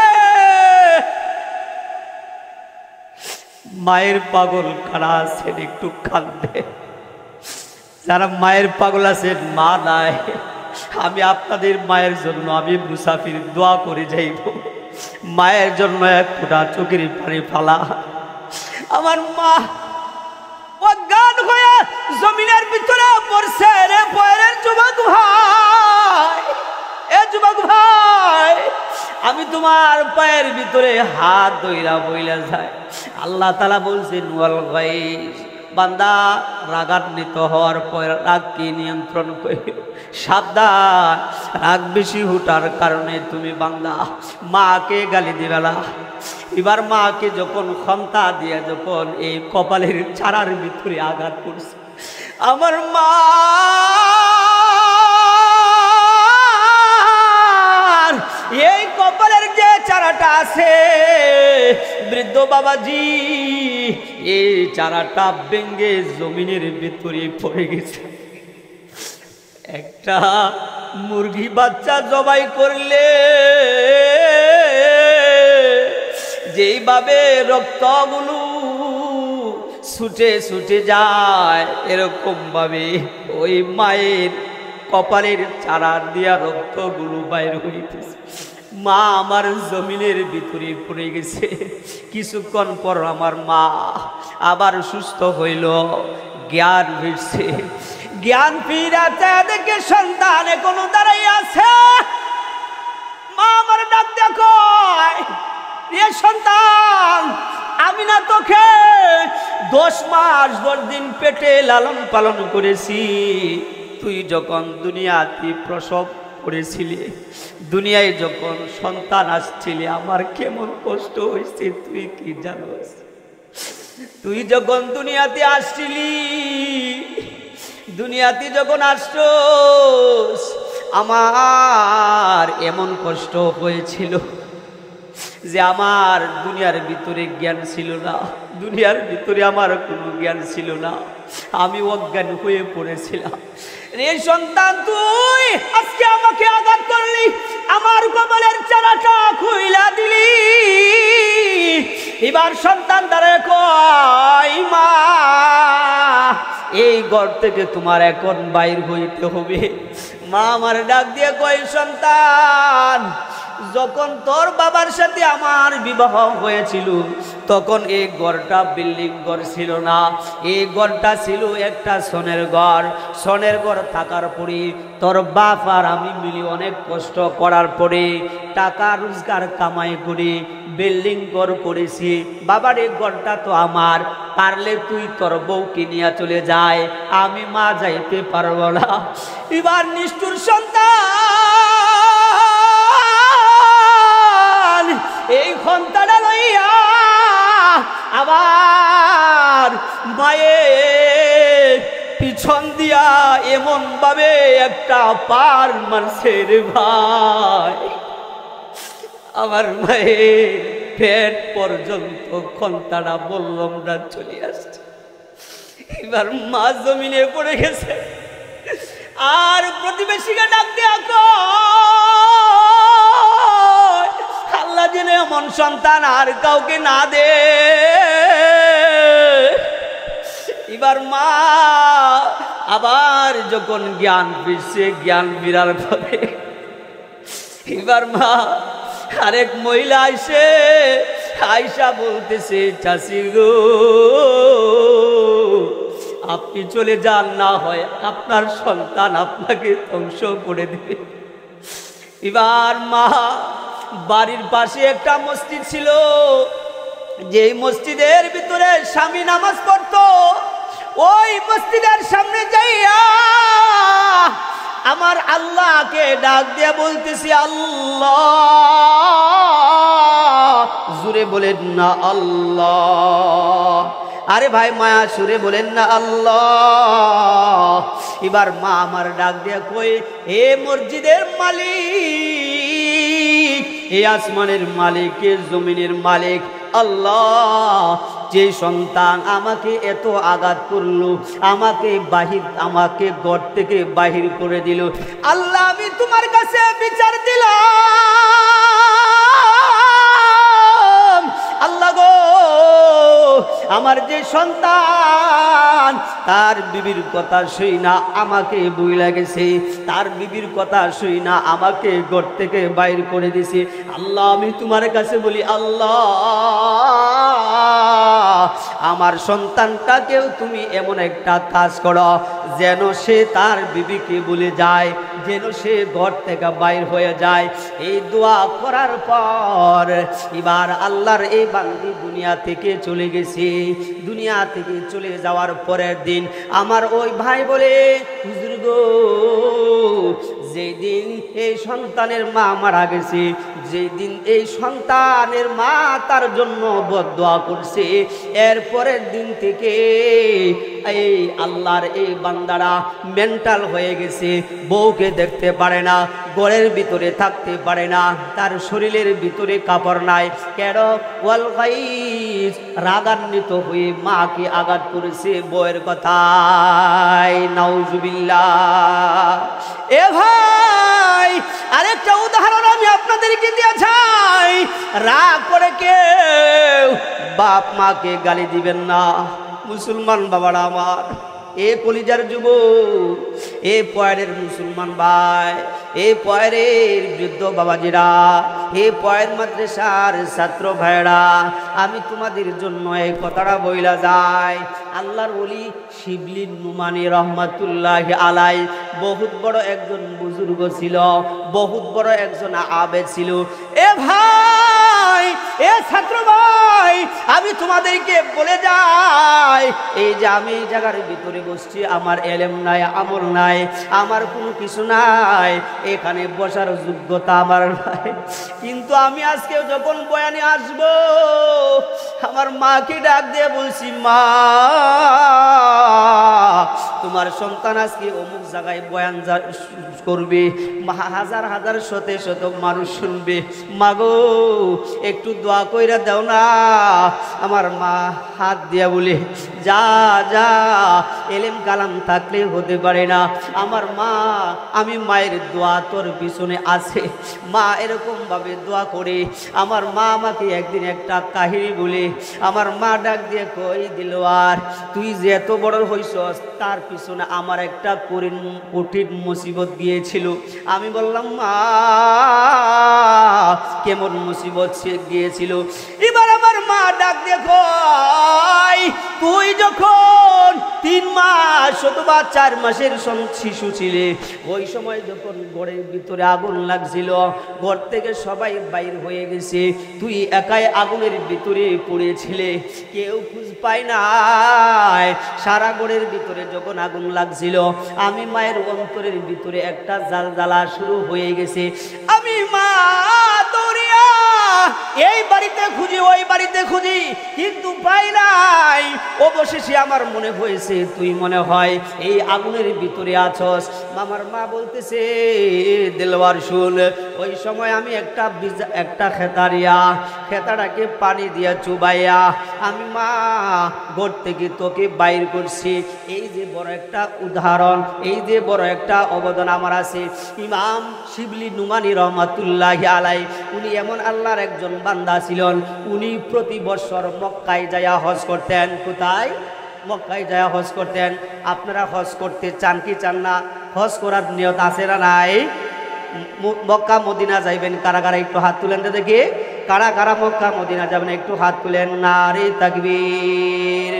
মায়ের পাগল কারা আছেন একটু কাঁদবে। যারা মায়ের পাগল আছেন মা নাই, আমি আপনাদের মায়ের জন্য আমি মুসাফির দোয়া করে যাইব, মায়ের জন্য 1 ফোঁটা চোখের পানি ফালা। আমার মা অজ্ঞান হয়ে জমিনের ভিতরে পড়ছে রে পয়ের যুবক ভাই, এ যুবক ভাই আমি তোমার পায়ের ভিতরে হাত ধইরা বইলা যায়। আল্লাহ তাআলা বলছেন ওয়াল গায়স, বান্দা রাগান্বিত হওয়ার পর রাগকে নিয়ন্ত্রণ করিও। সাবধান, রাগ বেশি হুটার কারণে তুমি বান্দা মাকে গালি দিবে না। এবার মাকে যখন ক্ষমতা দিয়ে যখন এই কপালের চারার ভিতরে আঘাত করছে, আমার মা এই কপালের যে চারাটা আছে বৃদ্ধ বাবাজি, এই চারাটা ভেঙে জমিনের ভিতরে পড়ে গেছে। একটা মুরগি বাচ্চা জবাই করলে যেইভাবে রক্তগুলো ছুটে ছুটে যায়, এরকম ভাবে ওই মায়ের কপালের চারা দিয়া রক্তগুলো বাইর হইতেছে। মা আমার জমিনের ভিতরে পড়ে গেছে। কিছুক্ষণ পর আমার মা আবার সুস্থ হইল, জ্ঞান ফিরছে। জ্ঞান ফিরাতে দেখে সন্তান এখনো দাঁড়াই আছে। মা আমার ডাক দেখো, এ সন্তান আমি না তোকে 10 মাস 10 দিন পেটে লালন পালন করেছি। তুই যখন দুনিয়াতে প্রসব করেছিলি, দুনিয়ায় যখন সন্তান আসছিলি, আমার কেমন কষ্ট হয়েছে তুই কি জানোস? তুই যখন দুনিয়াতে আসছিলি, দুনিয়াতে যখন আসছস, আমার এমন কষ্ট হয়েছিল যে আমার দুনিয়ার ভিতরে জ্ঞান ছিল না, দুনিয়ার ভিতরে আমার কোনো জ্ঞান ছিল না, আমি অজ্ঞান হয়ে পড়েছিলাম। রে সন্তান, তুই আজকে আমাকে আঘাত করলি, আমার কপালের চারাটা খুইলা দিলি। এবার সন্তান দাঁড়ায় কয়, মা এই ঘর থেকে তোমার এখন বাইর হইতে হবে। মা আমার ডাক দিয়ে কয়, সন্তান যখন তোর বাবার সাথে আমার বিবাহ হয়েছিল তখন এই ঘরটা বিল্ডিং ঘর ছিল না, এই ঘরটা ছিল একটা সোনের ঘর। সোনের ঘর থাকার পরে তোর বাপ আর আমি মিলে অনেক কষ্ট করার পরে টাকা রোজগার কামাই করে বিল্ডিং ঘর করেছি। বাবার এই ঘরটা তো আমার, পারলে তুই তোর বউকে নিয়ে চলে যায়, আমি মা যাইতে পারবো না। এবার নিষ্ঠুর সন্তান এই ঘন্টাটা লইয়া আবার মায়ের পিছন দিয়া এমন ভাবে একটা পার মারছে রে ভাই, আমার মায়ের পেট পর্যন্ত ঘন্টাটা বললমটা চলে আসছে। এবার মা জমিনে পড়ে গেছে, আর প্রতিবেশীকে ডাক দেয়া কয়, আল্লাহ যেন এমন সন্তান আর কাউকে না দে। এবার মা আবার যখন জ্ঞান ফিরছে, জ্ঞান ফিরার পরে এবার মা আরেক মহিলা আইসা বলতেছে, চাচি গো আপনি চলে যান, না হয় আপনার সন্তান আপনাকে ধ্বংস করে দেবে। এবার মা বাড়ির পাশে একটা মসজিদ ছিল, যে মসজিদের ভিতরে স্বামী নামাজ পড়তো, ওই মসজিদের সামনে যাইয়া আমার আল্লাহকে ডাক দিয়ে বলতেছি, আল্লাহ। জুড়ে বলেন না আল্লাহ। আরে ভাই মায়া সুরে বলেন না আল্লাহ। এবার মা আমার ডাক দিয়ে কই, এ মসজিদের মালিক, এ আসমানের মালিক, এ জমিনের মালিক আল্লাহ, যে সন্তান আমাকে এত আঘাত করলো, আমাকে ঘর থেকে বাহির করে দিল, আল্লাহ আমি তোমার কাছে বিচার দিলাম। আল্লাহ গো, আমার যে সন্তান তার বিবির কথা শুই না আমাকে বইলা গেছে, তার বিবির কথা শুই না আমাকে ঘর থেকে বাইর করে দিছে, আল্লাহ আমি তোমার কাছে বলি, আল্লাহ আমার সন্তানটাকেও তুমি এমন একটা কাজ করো যেন সে তার বিবিকে বলে যায়, যেন সে ঘর থেকে বাইর হয়ে যায়। এই দোয়া করার পর এবার আল্লাহর এই বান্দি দুনিয়া থেকে চলে গেছে। দুনিয়া থেকে চলে যাওয়ার পরের দিন আমার ওই ভাই বলে, হুজুর গো যেদিন এই সন্তানের মা মারা গেছে, যেদিন এই সন্তানের মা তার জন্য বদদোয়া করছে, এর পরের দিন থেকে এই আল্লাহর এই বান্দারা মেন্টাল হয়ে গেছে, বউকে দেখতে পারে না, ঘরের ভিতরে থাকতে পারে না, তার শরীরের ভিতরে কাপড় নাই। কেন? ওয়াল গাইজ, রাগান্বিত হয়ে মাকে আঘাত করেছে বউয়ের কথায়। নাউজুবিল্লাহ। এ ভাই আরেকটা উদাহরণ আমি আপনাদেরকে দিয়ে চাই, রাগ করে কেউ বাপ মাকে গালি দিবেন না। মুসলমান বাবারা আমার, এ কলিজার যুবক, এ পয়ের মুসলমান ভাই, এ পয়ের বৃদ্ধ বাবাজিরা, এ পয়ের মাদ্রাসার ছাত্র ভাইরা, আমি তোমাদের জন্য এই কথাটা বইলা যাই। আল্লাহর ওলি শিবলি নুমানি রহমাতুল্লাহ আলাই বহুত বড় একজন বুজুর্গ ছিল, বহুত বড় একজন আবেদ ছিল। এ ভাই এ ছাত্র ভাই, আমি তোমাদেরকে বলে যাই, এই যে আমি এই জায়গার ভিতরে বসছি, আমার এলেম নাই, আমল নাই, আমার কোনো কিছু নাই, এখানে বসার যোগ্যতা আমার নাই, কিন্তু আমি আজকে যখন বয়ানে আসব, আমার মাকে ডাক দিয়ে বলছি, মা তোমার সন্তান আজকে অমুক জায়গায় বয়ান করবে, হাজার হাজার শত শত মানুষ শুনবে, মাগো একটু দোয়া কইরা দাও না। আমার মা হাত দিয়া বলে, যা যা, এলেম কালাম থাকলে হতে পারে না। আমার মা, আমি মায়ের দোয়া তোর পিছনে আছে। মা এরকম ভাবে দোয়া করে, আমার মা আমাকে একদিন একটা কাহিনী বলে, আমার মা ডাক দিয়ে কই দিল, আর তুই যে এত বড় হইছস, তার পিছনে আমার একটা কঠিন মুসিবত গিয়েছিল। আমি বললাম, মা কেমন মুসিবত সে গিয়েছিল? এবার আমার মা ডাক দিয়ে কই, তুই যখন 3 মাস অথবা 4 মাসের শিশু ছিলে, ওই সময় যখন ঘরের ভিতরে আগুন লাগছিল, ঘর থেকে সবাই বাইর হয়ে গেছে, তুই একাই আগুনের ভিতরে পড়েছিলে, কেউ খুঁজ পায় নাই। সারা ঘরের ভিতরে যখন আগুন লাগছিল, আমি মায়ের অন্তরের ভিতরে একটা জ্বালা শুরু হয়ে গেছে। আমি মা দৌড়িয়া এই বাড়িতে খুঁজি, ওই বাড়িতে খুঁজি, কিন্তু পাই নাই। অবশেষে আমার মনে হয়েছে তুই মনে হয় এই আগুনের ভিতরে আছস। আমার মা বলতেছে, দেলওয়ার শুন, ওই সময় আমি একটা খেতাটাকে পানি দিয়া চুবাইয়া আমি মা ঘর থেকে তোকে বাইর করছি। এই যে বড় একটা উদাহরণ, এই যে বড় একটা অবদান আমার আছে। ইমাম শিবলি নুমানি রহমাতুল্লাহি আলাই, উনি এমন আল্লাহর একজন বান্দা ছিলেন, উনি প্রতি বছর মক্কায় যায়া হজ করতেন। কোথায়? মক্কায় যায়া হজ করতেন। আপনারা হজ করতে চান কি চান না? হজ করার নিয়ত আছে না নাই? মক্কা মদিনা যাইবেন কারা কারা একটু হাত তুলেন তো দেখি। কারা কারা মক্কা মদিনা যাবেন একটু হাত তুলেন। নারে তাকবীর,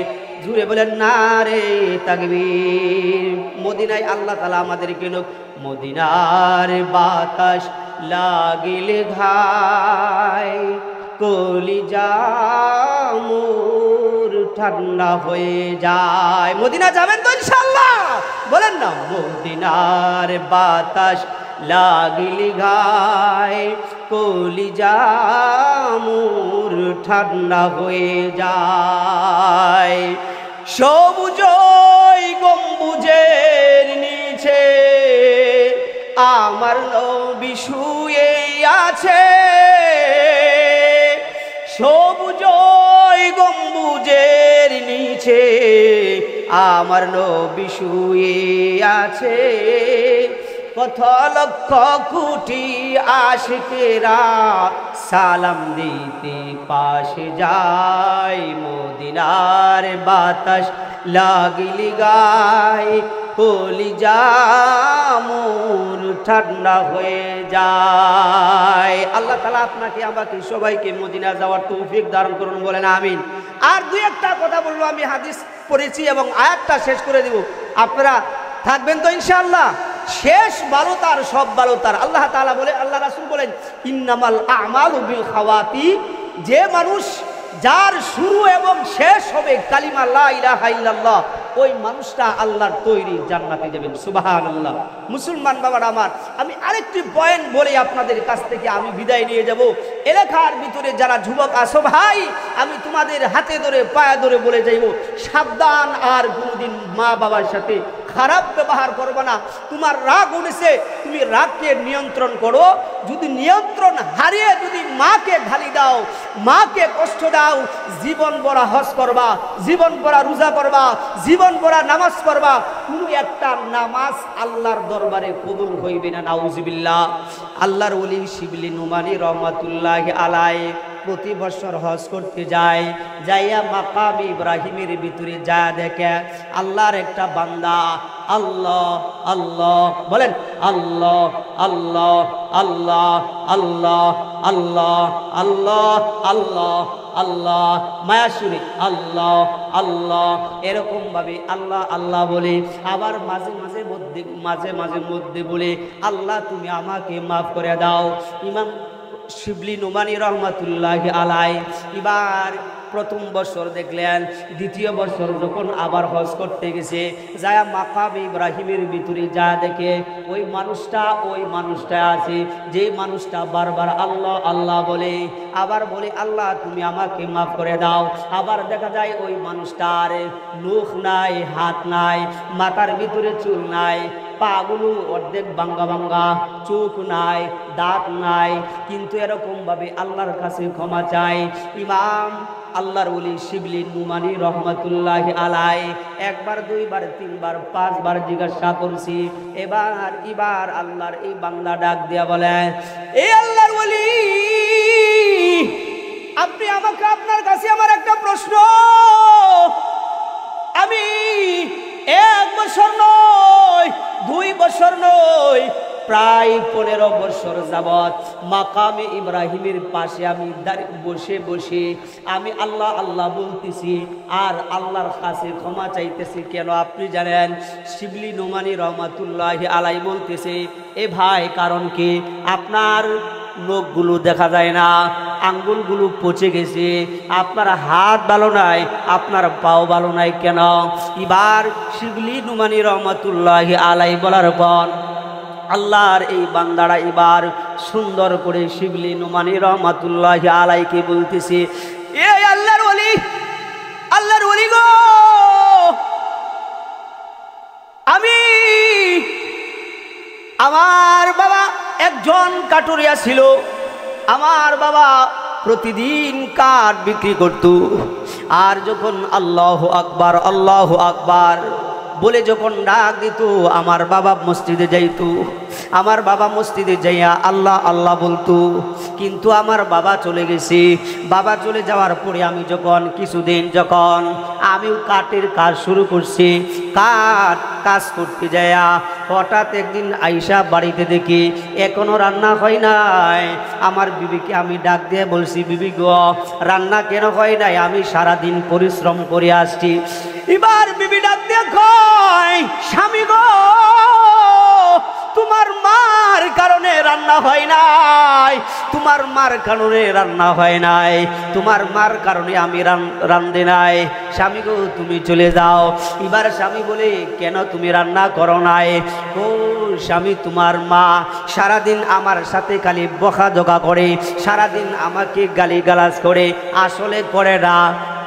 জুড়ে বলেন নারে তাকবীর। মদিনায় আল্লাহ তাআলা আমাদেরকে মদিনার বাতাস লাগিলে ঘায়, কলিজা মোর ঠান্ডা হয়ে যায়। মদিনা যাবেন তো ইনশাআল্লাহ? বলেন না, মদিনার বাতাস লাগিলে ঘায়, কলিজা মোর ঠান্ডা হয়ে যায়। সবুজ গম্বুজের নিচে আমার নবী শুয়ে আছে, সবুজ গম্বুজের নিচে আমার নবী শুয়ে আছে। কত লক্ষ কোটি আশিকেরা সালাম দিতে পাশে যায়, মদিনার বাতাস লাগিলি গায়, কলিজা মোর ঠান্ডা হয়ে যায়। আল্লাহ তাআলা আপনাকে আমাকে সবাইকে মদিনা যাওয়ার তৌফিক দান করুন, বলেন আমিন। আর দুই একটা কথা বলবো, আমি হাদিস পড়েছি এবং আয়াতটা শেষ করে দিব, আপনারা থাকবেন তো ইনশাআল্লাহ। শেষ ভালো তার, সব ভালো তার। আল্লাহ তাআলা বলে, আল্লাহ রাসূল বলেন, ইন্নামাল আমালু বিল খাওয়াতি, যে মানুষ যার শুরু এবং শেষ হবে কালিমা লা ইলাহা ইল্লাল্লাহ, ওই মানুষটা আল্লাহর তৈরি জান্নাতে যাবেন। সুবহানাল্লাহ। মুসলমান বাবারা আমার, আমি আরেকটি পয়েন্ট বলে আপনাদের কাছ থেকে আমি বিদায় নিয়ে যাব। এলাকার ভিতরে যারা যুবক আছো ভাই, আমি তোমাদের হাতে ধরে পায়ে ধরে বলে যাইব, সাবধান, আর কোনোদিন মা বাবার সাথে খারাপ ব্যবহার করবে না। তোমার রাগ উঠেছে, তুমি রাগকে নিয়ন্ত্রণ করো। যদি নিয়ন্ত্রণ হারিয়ে যদি মাকে গালি দাও, মাকে কষ্ট দাও, জীবন ভরা হজ করবা, জীবন ভরা রোজা করবা, জীবন ভরা নামাজ পড়বা, কোনো একটা নামাজ আল্লাহর দরবারে কবুল হইবে না। নাউজুবিল্লাহ। আল্লাহর ওলি শিবলি নুমানি রহমাতুল্লাহি আলাইহি প্রতি বছর হজ করতে যায়, যাইয়া মাকাম ইব্রাহিমের ভিতরে যা দেখে আল্লাহর একটা বান্দা, আল্লাহ আল্লাহ বলেন, আল্লাহ আল্লাহ আল্লাহ আল্লাহ আল্লাহ আল্লাহ আল্লাহ আল্লাহ, মায়া শুনে আল্লাহ আল্লাহ, এরকম ভাবে আল্লাহ আল্লাহ বলে, আবার মাঝে মাঝে মধ্যে বলে, আল্লাহ তুমি আমাকে মাফ করে দাও। ইমাম শিবলি নোমানী রহমাতুল্লাহি আলাইহি এবার প্রথম বছর দেখলেন, দ্বিতীয় বছর যখন আবার হজ করতে গেছে, যায় মাকাম ইব্রাহিমের ভিতরে যা দেখে ওই মানুষটা আছে যে মানুষটা বারবার আল্লাহ আল্লাহ বলে, আবার বলে আল্লাহ তুমি আমাকে মাফ করে দাও। আবার দেখা যায় ওই মানুষটার মুখ নাই, হাত নাই, মাথার ভিতরে চুল নাই, পাগুলো অর্ধেক ভাঙ্গা ভাঙ্গা, চোখ নাই, দাঁত নাই, কিন্তু এরকম ভাবে আল্লাহর কাছে ক্ষমা চাই। ইমাম আল্লাহর ওলি শিবলি নোমানী রহমাতুল্লাহি আলাইহি একবার, দুইবার, তিনবার, পাঁচবার জিজ্ঞাসা করছি। এবার আল্লাহর এই বান্দা ডাক দিয়া বলে, এই আল্লাহর ওলি, আপনি আমাকে, আপনার কাছে আমার একটা প্রশ্ন। আমি 1 বছর নয়, 2 বছর নয়, প্রায় 15 বছর যাবৎ মাকামে ইব্রাহিমের পাশে আমি বসে বসে আমি আল্লাহ আল্লাহ বলতেছি আর আল্লাহর কাছে ক্ষমা চাইতেছি। কেন আপনি জানেন? শিবলি নোমানী রহমাতুল্লাহি আলাইহি বলতেছে, এ ভাই কারণ কি? আপনার নখগুলো দেখা যায় না, আঙ্গুলগুলো পচে গেছে, আপনার হাত ভালো নাই, আপনার পাও ভালো নাই। কেন? এবার শিবলি নোমানী রহমাতুল্লাহি আলাইহি বলার পর আল্লাহর এই বান্দারা এবার সুন্দর করে শিবলি নোমানী রহমাতুল্লাহি আলাইহিকে বলতেছে, এ আল্লাহর ওলি গো, আমার বাবা একজন কাটুরিয়া ছিল। আমার বাবা প্রতিদিন কাঠ বিক্রি করত, আর যখন আল্লাহু আকবার আল্লাহু আকবার বলে যখন ডাক দিত, আমার বাবা মসজিদে যাইত। আমার বাবা মসজিদে যাইয়া আল্লাহ আল্লাহ বলতো। কিন্তু আমার বাবা চলে গেছে। বাবা চলে যাওয়ার পরে আমি যখন কিছুদিন যখন আমিও কাঠের কাজ শুরু করছি, কাজ করতে যাইয়া হঠাৎ একদিন আইসা বাড়িতে দেখি এখনো রান্না হয় নাই। আমার বিবিকে আমি ডাক দিয়ে বলছি, বিবি গো, রান্না কেন হয় নাই? আমি সারাদিন পরিশ্রম করে আসছি। এবার বিবি ডাক দিয়ে কয়, স্বামী গো, তোমার মার কারণে রান্না হয় নাই, তোমার মার কারণে রান্না হয় নাই, তোমার মার কারণে আমি রান্ধে নাই। স্বামী গো, তুমি চলে যাও। এবার স্বামী বলে, কেন তুমি রান্না করো নাই? ও স্বামী, তোমার মা সারাদিন আমার সাথে খালি বকাঝকা করে, সারাদিন আমাকে গালিগালাজ করে, আসলে করে না,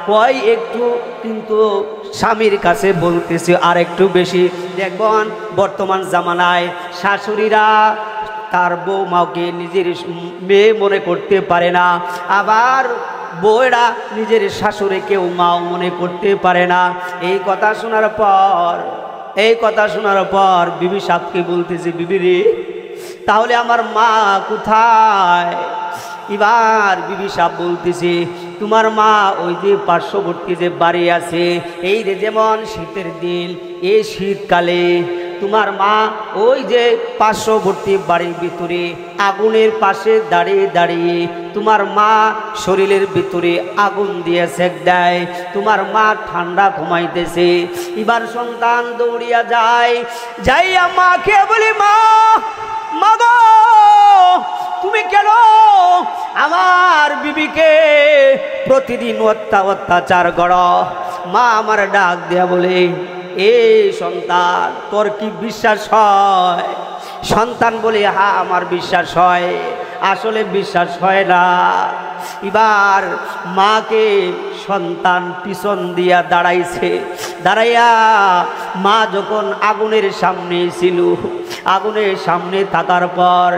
কয় একটু, কিন্তু স্বামীর কাছে বলতেছে আর একটু বেশি। দেখবেন বর্তমান জামানায় শাশুড়িরা তার বৌমাকে নিজের মেয়ে মনে করতে পারে না, আবার বউরা নিজের শাশুড়িকেও মাও মনে করতে পারে না। এই কথা শোনার পর বিবি সাহেবকে বলতেছে, বিবি রে, তাহলে আমার মা কোথায়? এবার বিবি সাহেব বলতেছে, তোমার মা ওই যে পার্শ্ববর্তী যে বাড়ি আছে, এই যে যেমন শীতের দিন, এই শীতকালে তোমার মা ওই যে পার্শ্ববর্তী বাড়ির ভিতরে আগুনের পাশে দাঁড়িয়ে দাঁড়িয়ে তোমার মা শরীরের ভিতরে আগুন দিয়ে সেক দেয়, তোমার মা ঠান্ডা ঘুমাইতেছে। এবার সন্তান দৌড়িয়া যাইয়া মাকে বলি, মা গো, তুমি কেন আমার বিবিকে প্রতিদিন অত্যাচার করো? মা আমার ডাক দেয়া বলে, এ সন্তান, তোর কি বিশ্বাস হয়? সন্তান বলে, হ্যাঁ আমার বিশ্বাস হয়। আসলে বিশ্বাস হয় না। এবার মাকে সন্তান পিছন দিয়া দাঁড়াইয়া মা যখন আগুনের সামনে ছিল, আগুনের সামনে থাকার পর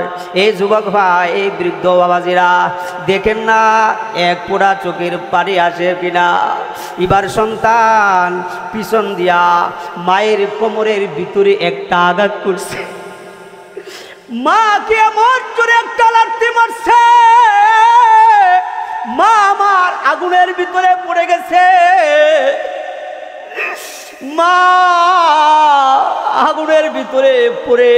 এই যুবক ভাই, এই বৃদ্ধ বাবাজিরা দেখেন না এক পোড়া চোখের পানি আসে কিনা। এবার সন্তান পিছন দিয়া মায়ের কোমরের ভিতরে একটা আঘাত করছে, মাকে এমন জোরে একটা লাথি মারছে, মা আমার আগুনের ভিতরে পড়ে গেছে। মা আগুনের ভিতরে পড়ে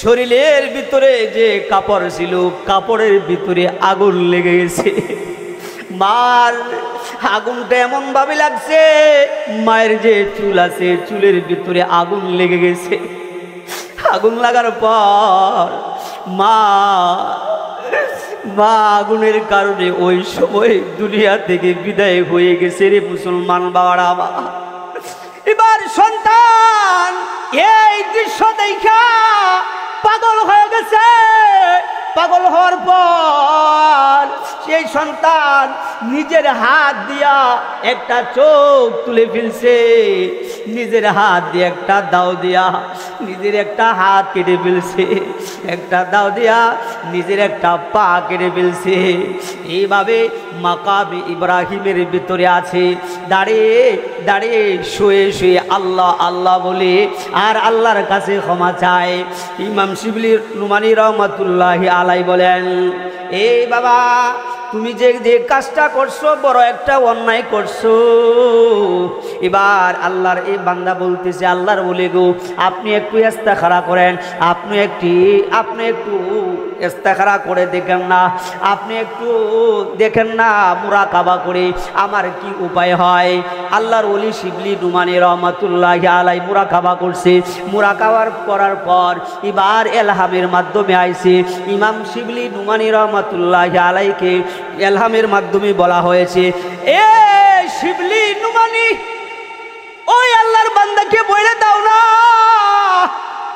শরীরের ভিতরে যে কাপড় ছিল, কাপড়ের ভিতরে আগুন লেগে গেছে। মার আগুনটা এমন ভাবে লাগছে, মায়ের যে চুল আছে চুলের ভিতরে আগুন লেগে গেছে। আগুন লাগার পর মা মা আগুনের কারণে ওই সময় দুনিয়া থেকে বিদায় হয়ে গেছে রে মুসলমান বাবারা আমার। এবার সন্তান এই দৃশ্য দেখা পাগল হয়ে গেছে। পাগল হওয়ার পর সেই সন্তান নিজের হাত দিয়া একটা চোখ তুলে ফেলছে, নিজের হাত দিয়ে একটা দাও দিয়া নিজের একটা হাত কেটে ফেলছে, একটা দাও দিয়া নিজের একটা পা কেটে ফেলছে। এইভাবে মাকামে ইব্রাহিমের ভিতরে আছে, দাঁড়িয়ে দাঁড়িয়ে শুয়ে শুয়ে আল্লাহ আল্লাহ বলে আর আল্লাহর কাছে ক্ষমা চায়। ইমাম শিবলি নুমানি রহমাতুল্লাহি আলাই বলেন, এই বাবা তুমি যে যে কাজটা করছো বড় একটা অন্যায় করছো। এবার আল্লাহর এই বান্দা বলতেছে, আল্লাহর বলে গো আপনি একটু ইস্তেখারা করেন, আপনি একটু ইস্তেখারা করে দেখেন না, আপনি একটু দেখেন না মুরাকাবা করে আমার কি উপায় হয়। আল্লাহর ওলি শিবলি নুমানি রহমাতুল্লাহি আলাই মুরাকাবা করছে। মুরাকাবার করার পর এবার এলহামের মাধ্যমে আইছে। ইমাম শিবলি নুমানি রহমাতুল্লাহি আলাইকে এলহামের মাধ্যমে বলা হয়েছে, এ শিবলি নুমানি ওই আল্লাহর বান্দাকে বলে দাও না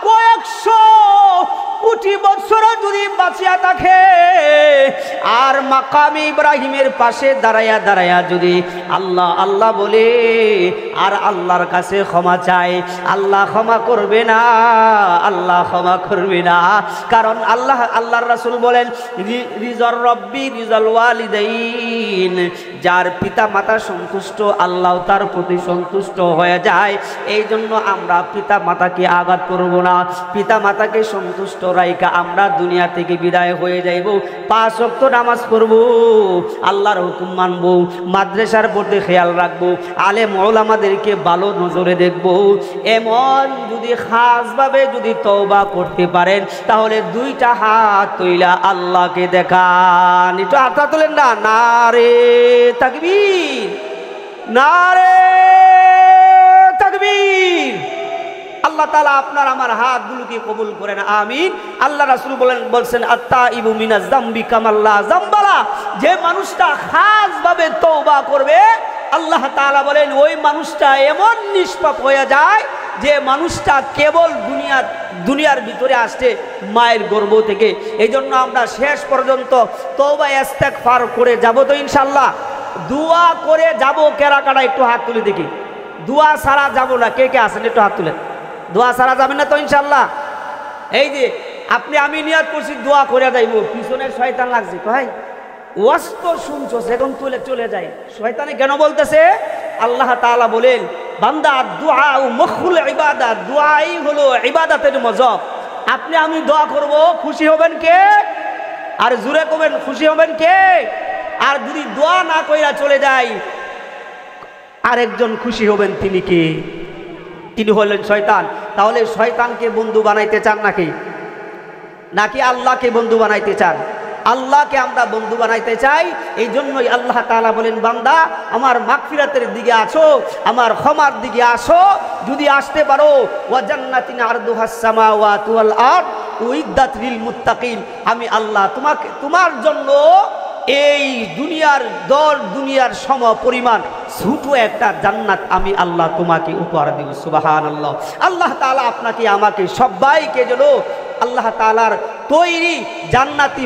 কয়েকশো কোটি বছরও যদি বাঁচিয়া থাকে আর মাকামে ইব্রাহিমের পাশে দাঁড়ায়া দাঁড়ায়া যদি আল্লাহ আল্লাহ বলে আর আল্লাহর কাছে ক্ষমা চায়, আল্লাহ ক্ষমা করবে না, আল্লাহ ক্ষমা করবে না। কারণ আল্লাহর রাসূল বলেন, রিজর রব্বি রিজল ওয়ালিদাইন, যার পিতা মাতা সন্তুষ্ট আল্লাহ তার প্রতি সন্তুষ্ট হয়ে যায়। এই জন্য আমরা পিতা মাতাকে আঘাত করব না, পিতা মাতাকে সন্তুষ্ট রাইকা আমরা দুনিয়া থেকে বিদায় হয়ে যাইব। 5 ওয়াক্ত নামাজ পড়ব, আল্লাহর হুকুম মানব, মাদ্রাসার প্রতি খেয়াল রাখবো, আলেম ওলামাদেরকে ভালো নজরে দেখব। এমন যদি খাসভাবে যদি তওবা করতে পারেন তাহলে 2টা হাত তুইলা আল্লাহকে দেখান। একটু হাতটা তোলেন না, নারে তাকবীর, নারে তাকবীর। আল্লাহ তাআলা আপনার আমার হাতগুলোকে কবুল করেন, আমিন। আল্লাহ রাসূল বলছেন আত্তাইবু মিনাজ যামবি কামাল্লা যামবালা, যে মানুষটা খাসভাবে তওবা করবে আল্লাহ তাআলা বলেন ওই মানুষটা এমন নিষ্পাপ হয়ে যায় যে মানুষটা কেবল দুনিয়ার ভিতরে আসছে মায়ের গর্ভ থেকে। এই জন্য আমরা শেষ পর্যন্ত তওবা ইস্তেগফার করে যাব তো ইনশাআল্লাহ, দোয়া করে যাব। কেরা কাটা একটু হাত তুলে দেখি, দোয়া ছাড়া যাব না। কে কে আছেন একটু হাত তুলেন, দোয়া ছাড়া যাবেন না তো ইনশাআল্লাহ। এই যে আমি নিয়ত করছি দোয়া করে যাইব, পিছনের শয়তান লাগছে ভাই ওয়াজ তো শুনছো এখন তুলে চলে যায়। শয়তানে কেন বলতেছে? আল্লাহ তাআলা বলেন বান্দা দুআ মুখুল ইবাদত, দোয়াই হলো ইবাদতের মজব। আমি দোয়া করব, খুশি হবেন কে? আর জোরে করবেন, খুশি হবেন কে? আর যদি দোয়া না কইরা চলে যায় আরেকজন খুশি হবেন, তিনি কে? তিনি হলেন শয়তান। তাহলে শয়তানকে বন্ধু বানাইতে চান নাকি আল্লাহকে বন্ধু বানাইতে চান? আল্লাহকে আমরা বন্ধু বানাইতে চাই। এই জন্যই আল্লাহ তাআলা বলেন বান্দা আমার মাগফিরাতের দিকে আসো, আমার ক্ষমার দিকে আসো। যদি আসতে পারো ওয়া জান্নাতিন আরদুহাস সামাওয়াতু ওয়াল আরদ উইদ্দাত লিল মুত্তাকিন, আমি আল্লাহ তোমার জন্য এই দুনিয়ার সম পরিমাণ ছোট একটা জান্নাত আমি আল্লাহ তোমাকে উপহার দেব। সুবহানাল্লাহ। আল্লাহ তাআলা আপনাকে আমাকে সবাইকে যেন আল্লাহ তাআলার তৈরি জান্নাতি